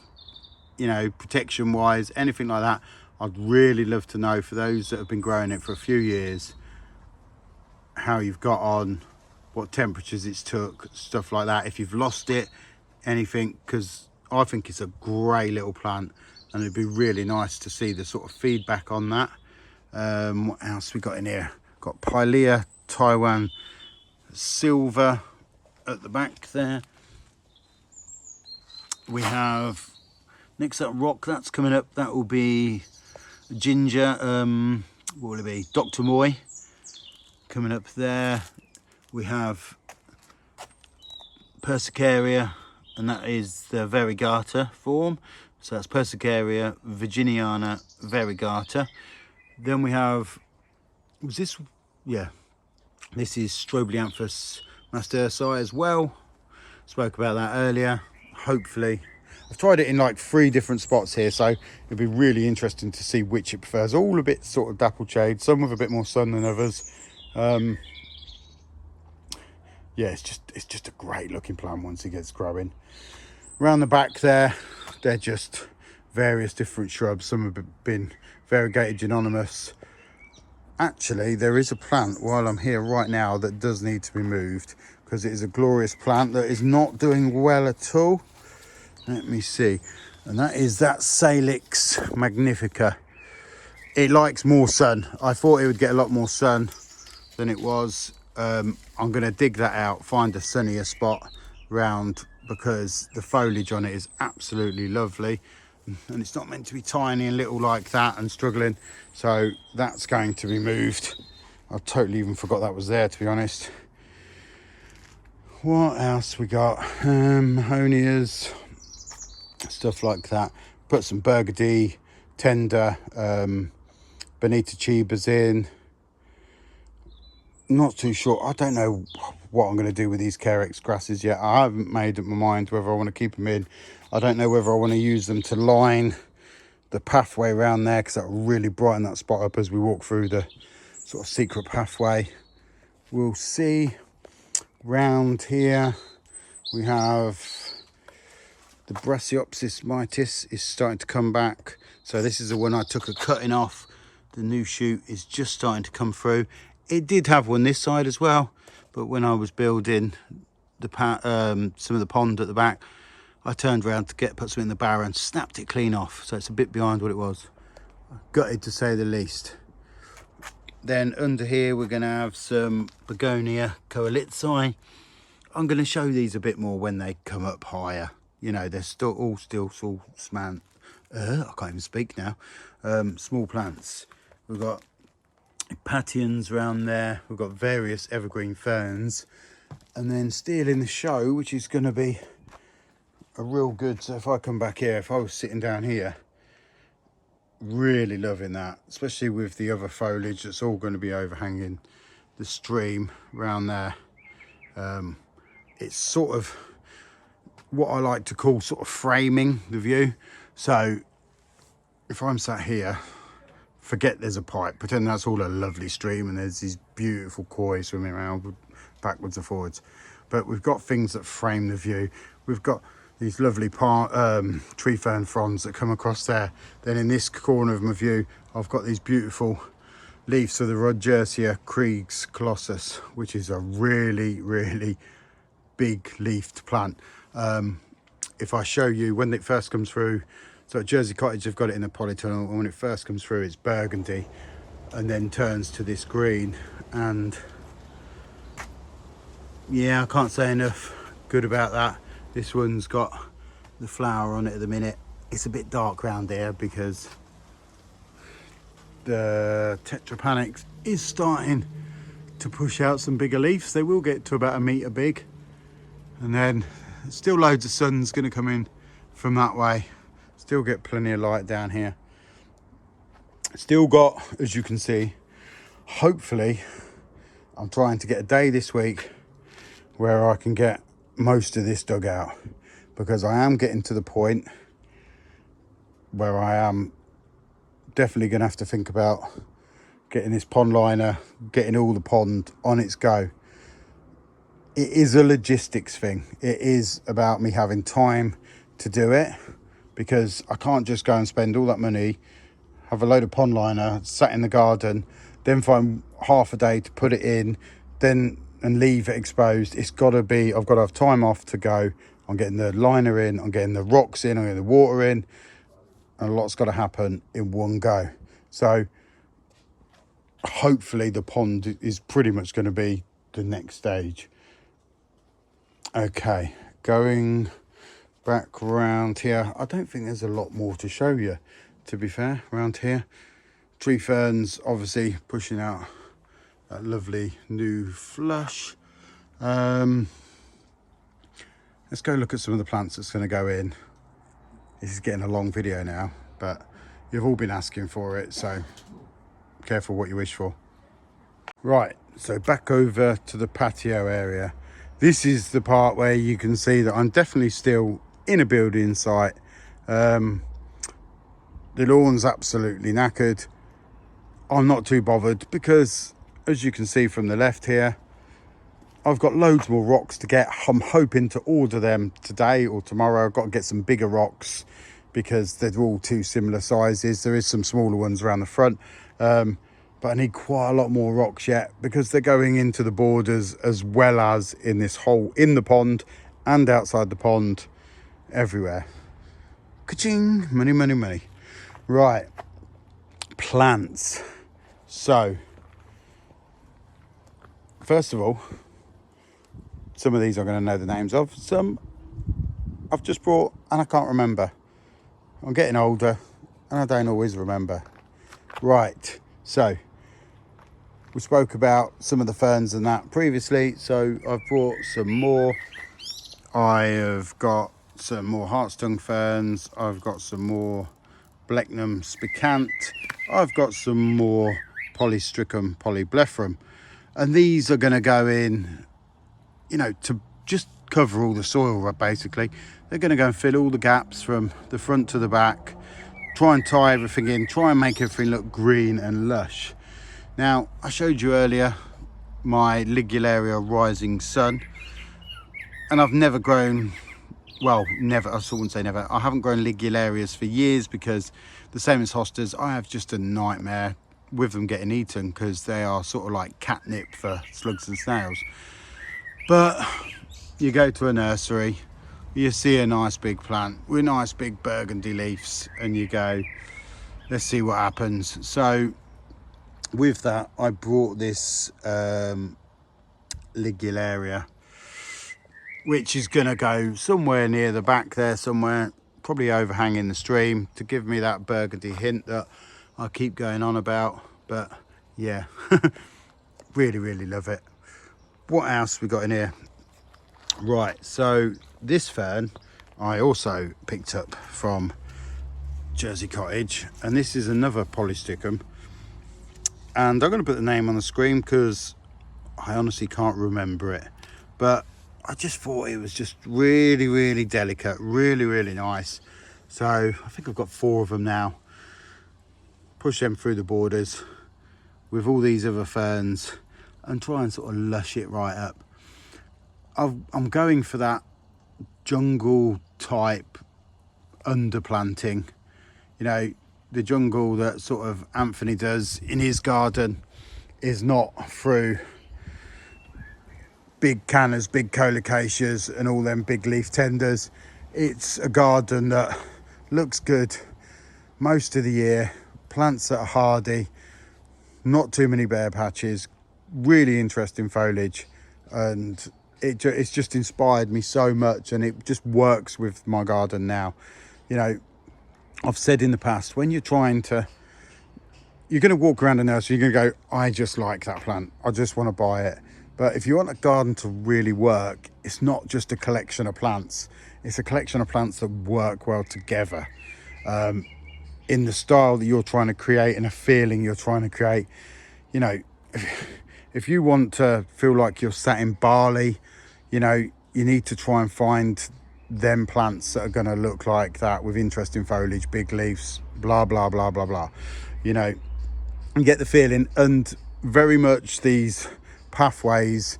you know, protection wise, anything like that. I'd really love to know, for those that have been growing it for a few years, how you've got on, what temperatures it's took, stuff like that. If you've lost it, anything, because I think it's a great little plant and it'd be really nice to see the sort of feedback on that. What else we got in here? Got Pilea Taiwan silver at the back there. We have next up rock that's coming up, that will be ginger, what will it be, Dr. Moy coming up there. We have Persicaria, and that is the variegata form, so that's Persicaria virginiana variegata. Then we have, was this, yeah, this is Strobilanthes mastersi as well. Spoke about that earlier. Hopefully, I've tried it in like 3 different spots here, so it'd be really interesting to see which it prefers. All a bit sort of dappled shade, some with a bit more sun than others. Yeah, it's just a great looking plant once it gets growing. Around the back there, they're just various different shrubs. Some have been variegated gymnomus. Actually, there is a plant while I'm here right now that does need to be moved, because it is a glorious plant that is not doing well at all. Let me see. And that is that Salix magnifica. It likes more sun. I thought it would get a lot more sun than it was. I'm going to dig that out, find a sunnier spot round, because the foliage on it is absolutely lovely. And it's not meant to be tiny and little like that and struggling. So that's going to be moved. I totally even forgot that was there, to be honest. What else we got? Mahonias, stuff like that. Put some burgundy, tender, bonita chibas in. Not too sure. I don't know what I'm going to do with these Carex grasses yet. I haven't made up my mind whether I want to keep them in. I don't know whether I want to use them to line the pathway around there, because that will really brighten that spot up as we walk through the sort of secret pathway. We'll see. Round here we have the Brassioopsis mitis is starting to come back. So this is the one I took a cutting off. The new shoot is just starting to come through. It did have one this side as well, but when I was building the some of the pond at the back, I turned around to put some in the barrow and snapped it clean off. So it's a bit behind what it was. Gutted, to say the least. Then under here we're going to have some Begonia coelitzi. I'm going to show these a bit more when they come up higher. You know, they're still all small, I can't even speak now. Small plants. We've got Patians around there. We've got various evergreen ferns, and then stealing the show, which is going to be a real good. So if I come back here, if I was sitting down here, Really loving that, especially with the other foliage that's all going to be overhanging the stream around there. It's sort of what I like to call sort of framing the view. So if I'm sat here, forget there's a pipe, pretend that's all a lovely stream and there's these beautiful koi swimming around backwards and forwards. But we've got things that frame the view. We've got these lovely tree fern fronds that come across there. Then in this corner of my view, I've got these beautiful leaves of the Rodgersia Krieg's Colossus, which is a really, really big leafed plant. If I show you when it first comes through, so at Jersey Cottage I've got it in the polytunnel, and when it first comes through it's burgundy and then turns to this green, and yeah, I can't say enough good about that. This one's got the flower on it at the minute. It's a bit dark around here because the Tetrapanax is starting to push out some bigger leaves. They will get to about 1 metre big, and then still loads of sun's going to come in from that way. Still get plenty of light down here. Still got, as you can see, hopefully I'm trying to get a day this week where I can get most of this dug out, because I am getting to the point where I am definitely going to have to think about getting this pond liner, getting all the pond on its go. It is a logistics thing. It is about me having time to do it, because I can't just go and spend all that money, have a load of pond liner sat in the garden, then find half a day to put it in, then and leave it exposed. It's got to be, I've got to have time off to go. I'm getting the liner in, I'm getting the rocks in, I'm getting the water in, and a lot's got to happen in one go. So hopefully the pond is pretty much going to be the next stage. Okay, going back round here, I don't think there's a lot more to show you, to be fair, around here. Tree ferns obviously pushing out that lovely new flush. Let's go look at some of the plants that's going to go in. This is getting a long video now, but you've all been asking for it, so careful what you wish for. Right, so back over to the patio area. This is the part where you can see that I'm definitely still in a building site. The lawn's absolutely knackered. I'm not too bothered because, as you can see from the left here, I've got loads more rocks to get. I'm hoping to order them today or tomorrow. I've got to get some bigger rocks because they're all two similar sizes. There is some smaller ones around the front, but I need quite a lot more rocks yet because they're going into the borders as well as in this hole in the pond and outside the pond, everywhere. Ka-ching! Money, money, money. Right, plants. So first of all, some of these I'm going to know the names of. Some I've just brought and I can't remember. I'm getting older and I don't always remember. Right, so we spoke about some of the ferns and that previously, so I've brought some more. I have got some more hartstongue ferns. I've got some more Blechnum spicant. I've got some more Polystricum polyblepharum. And these are going to go in, you know, to just cover all the soil, basically. They're going to go and fill all the gaps from the front to the back, try and tie everything in, try and make everything look green and lush. Now, I showed you earlier my Ligularia Rising Sun, and I've never grown, well, never, I wouldn't say never, I haven't grown Ligularias for years because the same as hostas, I have just a nightmare with them getting eaten because they are sort of like catnip for slugs and snails. But you go to a nursery, you see a nice big plant with nice big burgundy leaves and you go, let's see what happens. So with that, I brought this Ligularia, which is going to go somewhere near the back there somewhere, probably overhanging the stream to give me that burgundy hint that I keep going on about. But yeah, really, really love it. What else we got in here? Right, so this fern I also picked up from Jersey Cottage, and this is another polystichum, and I'm going to put the name on the screen because I honestly can't remember it, but I just thought it was just really delicate, really nice. So I think I've got 4 of them now. Push them through the borders with all these other ferns and try and sort of lush it right up. I'm going for that jungle type underplanting, you know, the jungle that sort of Anthony does in his garden is not through big cannas, big colocaceas and all them big leaf tenders. It's a garden that looks good most of the year, plants that are hardy, not too many bare patches, really interesting foliage, and it's just inspired me so much, and it just works with my garden now. You know, I've said in the past, when you're going to walk around a nursery, you're going to go, I just like that plant, I just want to buy it. But if you want a garden to really work, it's not just a collection of plants, it's a collection of plants that work well together, in the style that you're trying to create and a feeling you're trying to create. You know, if you want to feel like you're sat in Bali, you know, you need to try and find them plants that are going to look like that, with interesting foliage, big leaves, blah blah blah blah blah, you know, and get the feeling. And very much these pathways,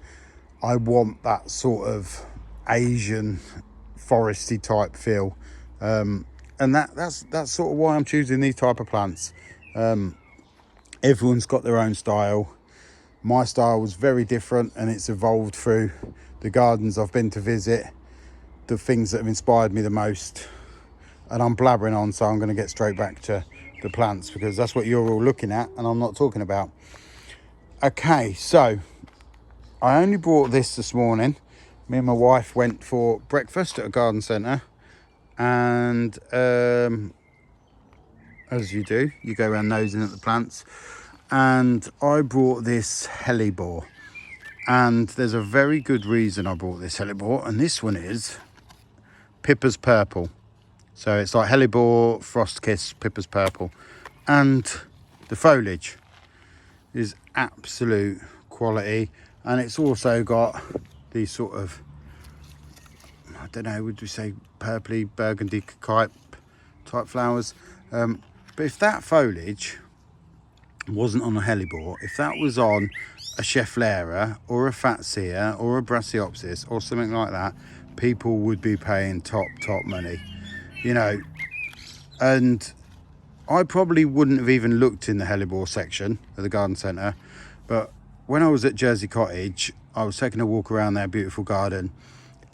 I want that sort of Asian foresty type feel, and that's sort of why I'm choosing these type of plants. Everyone's got their own style. My style was very different, and it's evolved through the gardens I've been to visit, the things that have inspired me the most. And I'm blabbering on, so I'm going to get straight back to the plants, because that's what you're all looking at and I'm not talking about. Okay, so I only brought this morning. Me and my wife went for breakfast at a garden centre, and as you do, you go around nosing at the plants, and I brought this hellebore, and there's a very good reason I brought this hellebore, and this one is Pippa's Purple. So it's like hellebore, frost kiss, Pippa's Purple, and the foliage is absolute quality, and it's also got these sort of, I don't know, would we say purpley burgundy type flowers, but if that foliage wasn't on a hellebore, if that was on a Schefflera or a Fatsia or a Brassiopsis or something like that, people would be paying top money, you know. And I probably wouldn't have even looked in the hellebore section of the garden centre, but when I was at Jersey Cottage, I was taking a walk around their beautiful garden,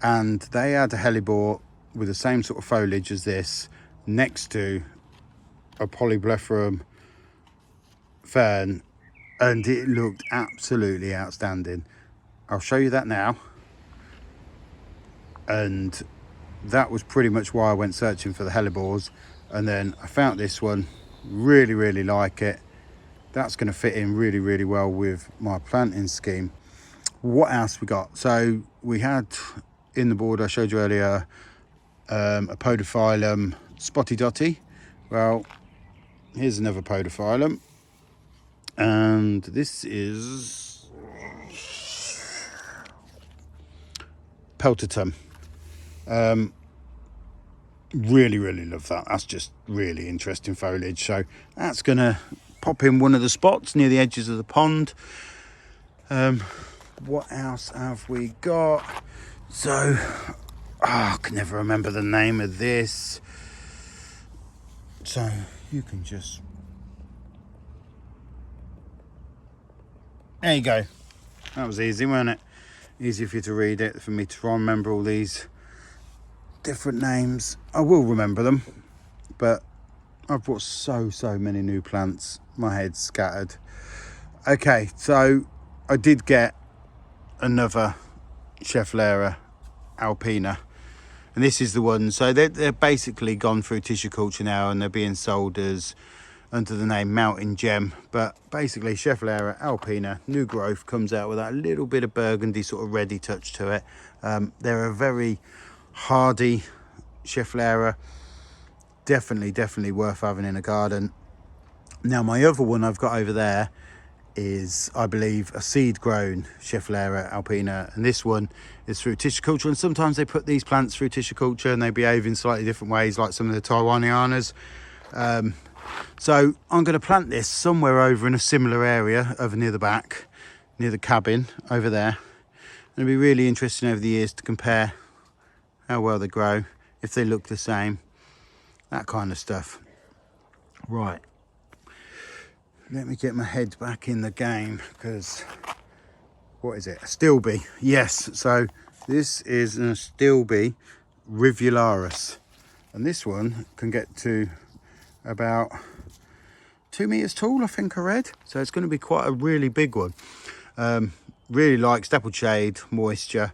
and they had a hellebore with the same sort of foliage as this next to a polyblepharum fern, and it looked absolutely outstanding. I'll show you that now. And that was pretty much why I went searching for the hellebores, and then I found this one, really like it. That's going to fit in really well with my planting scheme. What else we got? So we had in the border I showed you earlier, a podophyllum spotty dotty. Well, here's another podophyllum, and this is peltatum. Really love that. That's just really interesting foliage. So that's gonna pop in one of the spots near the edges of the pond. What else have we got? So I can never remember the name of this, so you can just, there you go. That was easy, wasn't it? Easy for you to read it, for me to try and remember all these different names. I will remember them, but I've brought so many new plants, my head's scattered. Okay, so I did get another Schefflera alpina, and this is the one. So they're basically gone through tissue culture now, and they're being sold as under the name Mountain Gem. But basically Schefflera alpina, new growth, comes out with that little bit of burgundy sort of reddy touch to it. They're a very hardy Schefflera. definitely worth having in a garden. Now my other one I've got over there is, I believe, a seed grown Schefflera alpina, and this one is through tissue culture. And sometimes they put these plants through tissue culture and they behave in slightly different ways, like some of the Taiwanianas. So I'm going to plant this somewhere over in a similar area over near the back, near the cabin over there. And it'll be really interesting over the years to compare how well they grow, if they look the same, that kind of stuff. Right, let me get my head back in the game, because what is it? A Stilby. Yes, so this is an Stilby rivularis, and this one can get to about 2 meters tall, I think I read. So it's going to be quite a really big one. Really likes dappled shade, moisture.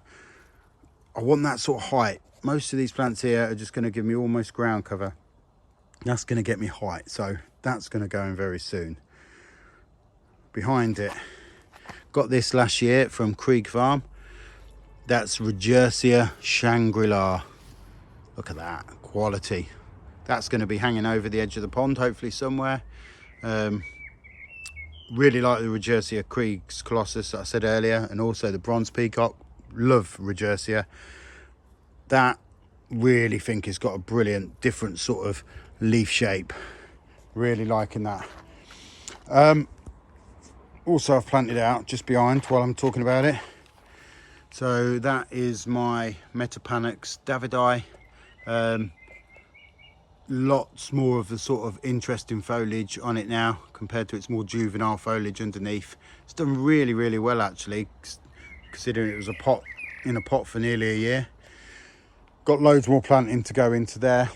I want that sort of height. Most of these plants here are just going to give me almost ground cover. That's going to get me height, so that's going to go in very soon. Behind it, got this last year from Creek Farm. That's Regersia Shangri-La. Look at that quality. That's going to be hanging over the edge of the pond, hopefully somewhere. Really like the Regersia Krieg's Colossus that I said earlier, and also the Bronze Peacock. Love Regersia. That really think it's got a brilliant different sort of leaf shape. Really liking that. Also I've planted out just behind while I'm talking about it. So that is my Metapanax Davidi. Lots more of the sort of interesting foliage on it now compared to its more juvenile foliage underneath. It's done really well actually, considering it was in a pot for nearly a year. Got loads more planting to go into there.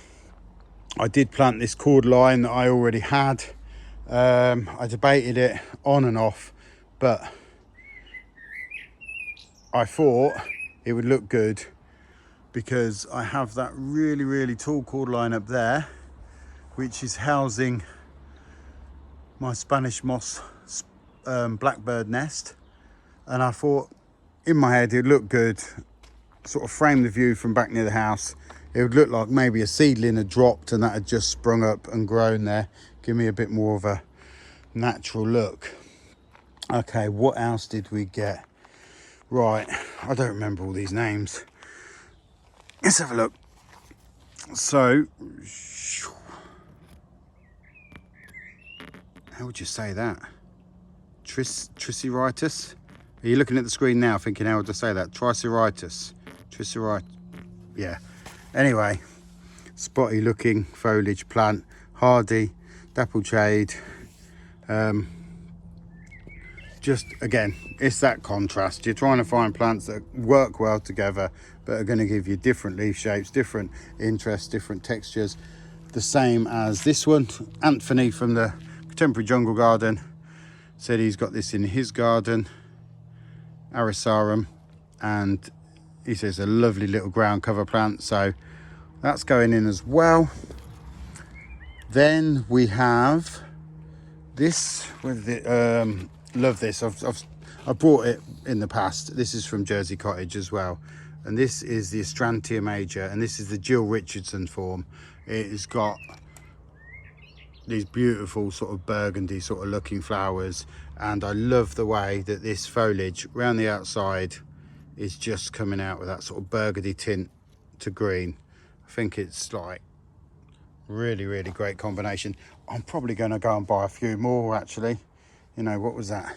I did plant this cordyline that I already had. I debated it on and off, but I thought it would look good because I have that really tall cordyline up there, which is housing my Spanish moss blackbird nest. And I thought in my head it'd look good, sort of frame the view from back near the house. It would look like maybe a seedling had dropped and that had just sprung up and grown there. Give me a bit more of a natural look. Okay, what else did we get? Right, I don't remember all these names. Let's have a look. So, how would you say that? Trachycarpus? Are you looking at the screen now thinking, how would I say that? Trachycarpus. Yeah. Anyway, spotty looking foliage plant, hardy, dappled shade. Just again, it's that contrast. You're trying to find plants that work well together, but are going to give you different leaf shapes, different interests, different textures. The same as this one. Anthony from the Contemporary Jungle Garden said he's got this in his garden, Arisarum, and he says a lovely little ground cover plant, so that's going in as well. Then we have this with the love this. I've bought it in the past. This is from Jersey Cottage as well, and this is the Astrantia major, and this is the Jill Richardson form. It has got these beautiful sort of burgundy sort of looking flowers, and I love the way that this foliage around the outside is just coming out with that sort of burgundy tint to green. I think it's like really great combination. I'm probably going to go and buy a few more actually. You know, what was that?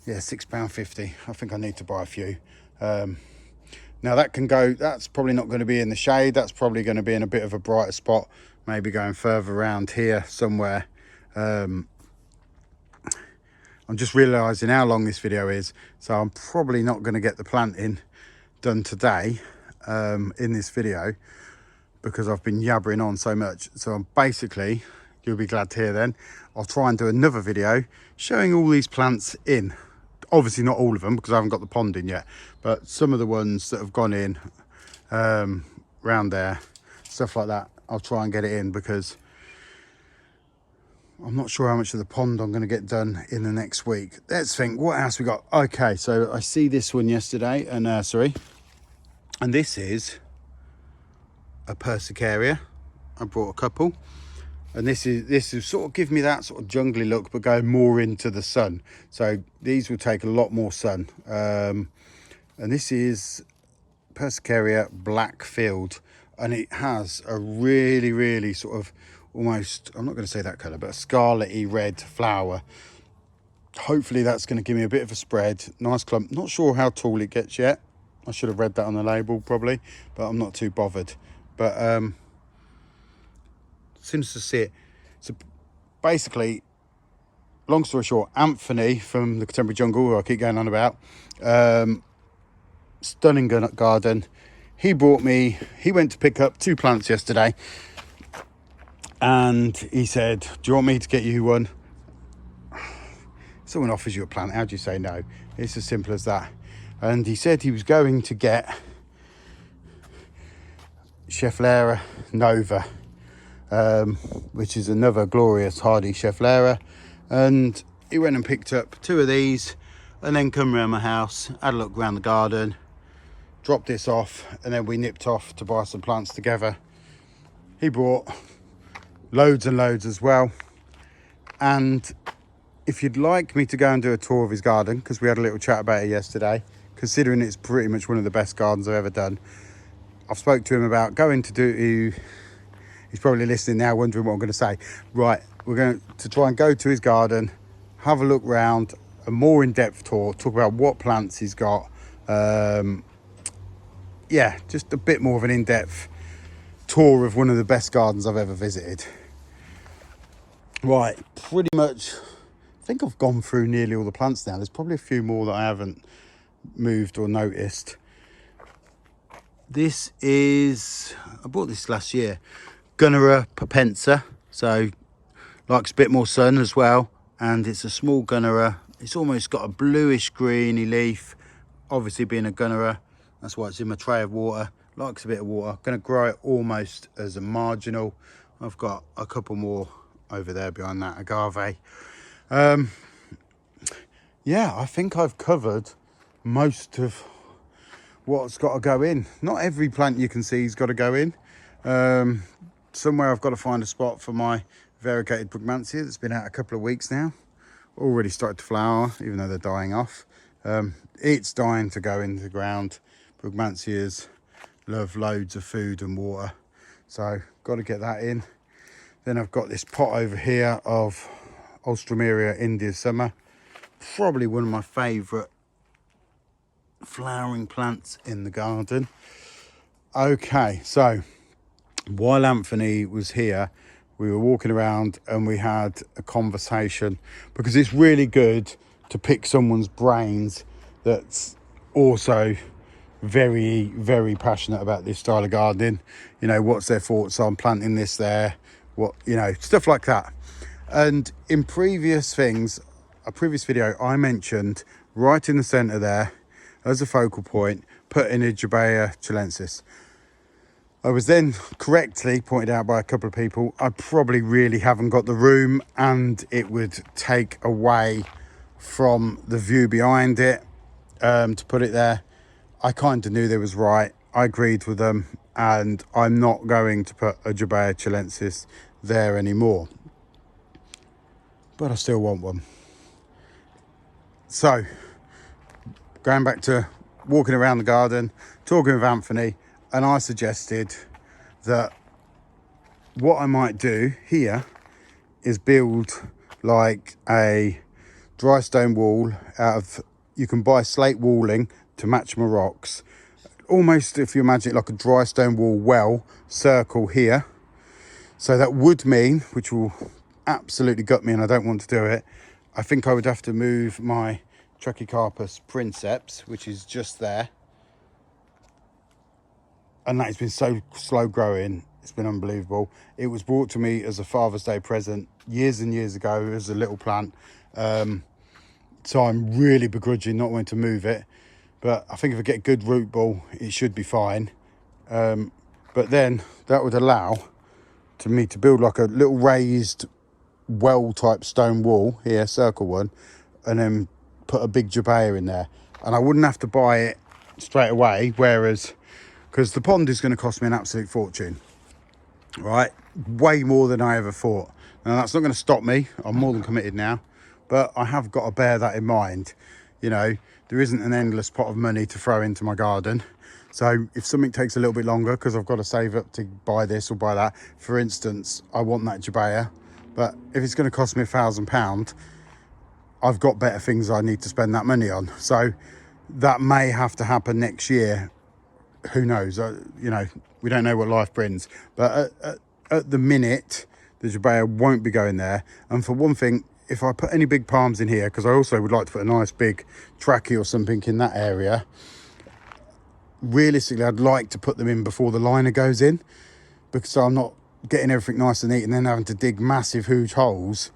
Yeah, £6.50. I think I need to buy a few. Now that can go, that's probably not going to be in the shade. That's probably going to be in a bit of a brighter spot, maybe going further around here somewhere. I'm just realizing how long this video is, so I'm probably not going to get the planting done today in this video, because I've been yabbering on so much. So I'm basically, you'll be glad to hear then, I'll try and do another video showing all these plants in. Obviously not all of them, because I haven't got the pond in yet, but some of the ones that have gone in around there, stuff like that, I'll try and get it in, because I'm not sure how much of the pond I'm going to get done in the next week. Let's think, what else we got? Okay, so I see this one yesterday, a nursery, and this is a Persicaria, I brought a couple. And this is sort of give me that sort of jungly look, but going more into the sun. So these will take a lot more sun. And this is Persicaria Blackfield, and it has a really, really sort of almost, I'm not going to say that colour, but a scarlety red flower. Hopefully that's going to give me a bit of a spread. Nice clump. Not sure how tall it gets yet. I should have read that on the label probably, but I'm not too bothered. But seems to see it. So basically, long story short, Anthony from the Contemporary Jungle, who I keep going on about, stunning garden. He went to pick up 2 plants yesterday, and he said, do you want me to get you one? Someone offers you a plant, how do you say no? It's as simple as that. And he said he was going to get Schefflera Nova, which is another glorious hardy Schefflera, and he went and picked up 2 of these, and then come around my house, had a look around the garden, dropped this off, and then we nipped off to buy some plants together. He brought loads and loads as well. And if you'd like me to go and do a tour of his garden, because we had a little chat about it yesterday, considering it's pretty much one of the best gardens I've ever done, I've spoke to him about going to do. He's probably listening now, wondering what I'm going to say. Right, we're going to try and go to his garden, have a look round, a more in-depth tour, talk about what plants he's got. Yeah, just a bit more of an in-depth tour of one of the best gardens I've ever visited. Right, pretty much, I think I've gone through nearly all the plants now. There's probably a few more that I haven't moved or noticed. This is, I bought this last year, Gunnera Perpensa, so likes a bit more sun as well, and it's a small Gunnera. It's almost got a bluish greeny leaf, obviously being a Gunnera, that's why it's in my tray of water. Likes a bit of water. Going to grow it almost as a marginal. I've got a couple more over there behind that agave. Yeah, I think I've covered most of what's got to go in. Not every plant you can see has got to go in. Somewhere I've got to find a spot for my variegated brugmansia that's been out a couple of weeks now. Already started to flower, even though they're dying off. It's dying to go into the ground. Brugmansias love loads of food and water, so got to get that in. Then I've got this pot over here of Alstroemeria India Summer, probably one of my favourite flowering plants in the garden. Okay, so while Anthony was here, we were walking around and we had a conversation, because it's really good to pick someone's brains that's also very, very passionate about this style of gardening. You know, what's their thoughts on planting this there, what, you know, stuff like that. And in previous things, a previous video, I mentioned right in the centre there as a focal point, put in a Jabea chilensis. I was then correctly pointed out by a couple of people, I probably really haven't got the room and it would take away from the view behind it to put it there. I kind of knew they was right. I agreed with them, and I'm not going to put a Jabea chilensis there anymore. But I still want one. So, going back to walking around the garden, talking with Anthony, and I suggested that what I might do here is build like a dry stone wall out of, you can buy slate walling to match my rocks. Almost, if you imagine it like a dry stone wall circle here. So that would mean, which will absolutely gut me and I don't want to do it, I think I would have to move my Trachycarpus princeps, which is just there. And that has been so slow growing, it's been unbelievable. It was brought to me as a Father's Day present years and years ago as a little plant. So I'm really begrudging not wanting to move it. But I think if I get a good root ball, it should be fine. But then that would allow to me to build like a little raised well type stone wall here, circle one, and then put a big Jabea in there. And I wouldn't have to buy it straight away, whereas, because the pond is going to cost me an absolute fortune. right? Way more than I ever thought. Now that's not going to stop me. I'm more than committed now, but I have got to bear that in mind. You know, there isn't an endless pot of money to throw into my garden. So if something takes a little bit longer because I've got to save up to buy this or buy that, for instance, I want that Jabea, but if it's going to cost me £1,000, I've got better things I need to spend that money on. So that may have to happen next year. Who knows? You know, we don't know what life brings. But at the minute, the Jabea won't be going there. And for one thing, if I put any big palms in here, because I also would like to put a nice big trachy or something in that area, realistically, I'd like to put them in before the liner goes in, because I'm not getting everything nice and neat and then having to dig massive, huge holes,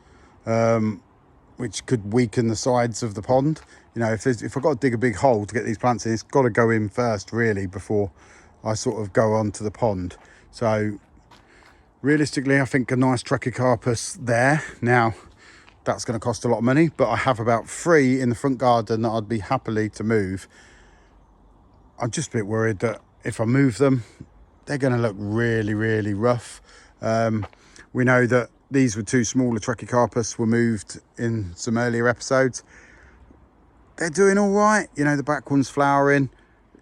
which could weaken the sides of the pond. You know, if I've got to dig a big hole to get these plants in, it's got to go in first, really, before I sort of go on to the pond. So realistically, I think a nice Trachycarpus there. Now, that's going to cost a lot of money, but I have about 3 in the front garden that I'd be happily to move. I'm just a bit worried that if I move them, they're going to look really, really rough. We know that these were 2 smaller Trachycarpus were moved in some earlier episodes. They're doing all right. You know, the back one's flowering.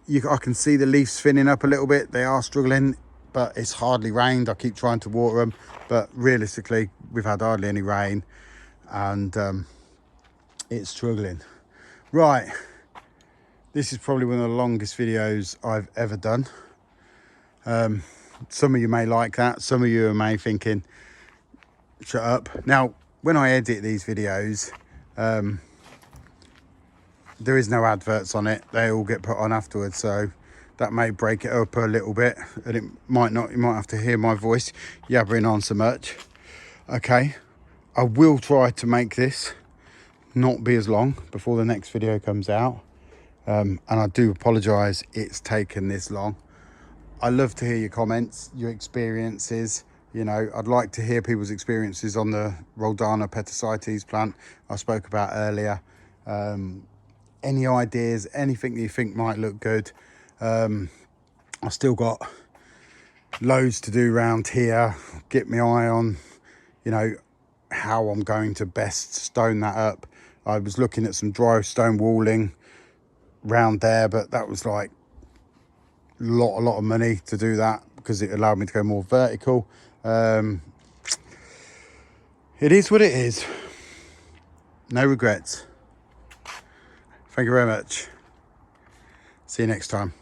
I can see the leaves thinning up a little bit. They are struggling, but it's hardly rained. I keep trying to water them, but realistically, we've had hardly any rain, and it's struggling. Right, this is probably one of the longest videos I've ever done. Some of you may like that. Some of you may thinking, shut up. Now, when I edit these videos, there is no adverts on it. They all get put on afterwards, so that may break it up a little bit, and it might not. You might have to hear my voice yabbering on so much. Okay, I will try to make this not be as long before the next video comes out, and I do apologize it's taken this long. I love to hear your comments, your experiences. You know, I'd like to hear people's experiences on the Roldana Petasites plant I spoke about earlier. Any ideas, anything that you think might look good. I've still got loads to do around here. Get my eye on, you know, how I'm going to best stone that up. I was looking at some dry stone walling round there, but that was like a lot of money to do that, because it allowed me to go more vertical. It is what it is. No regrets. Thank you very much. See you next time.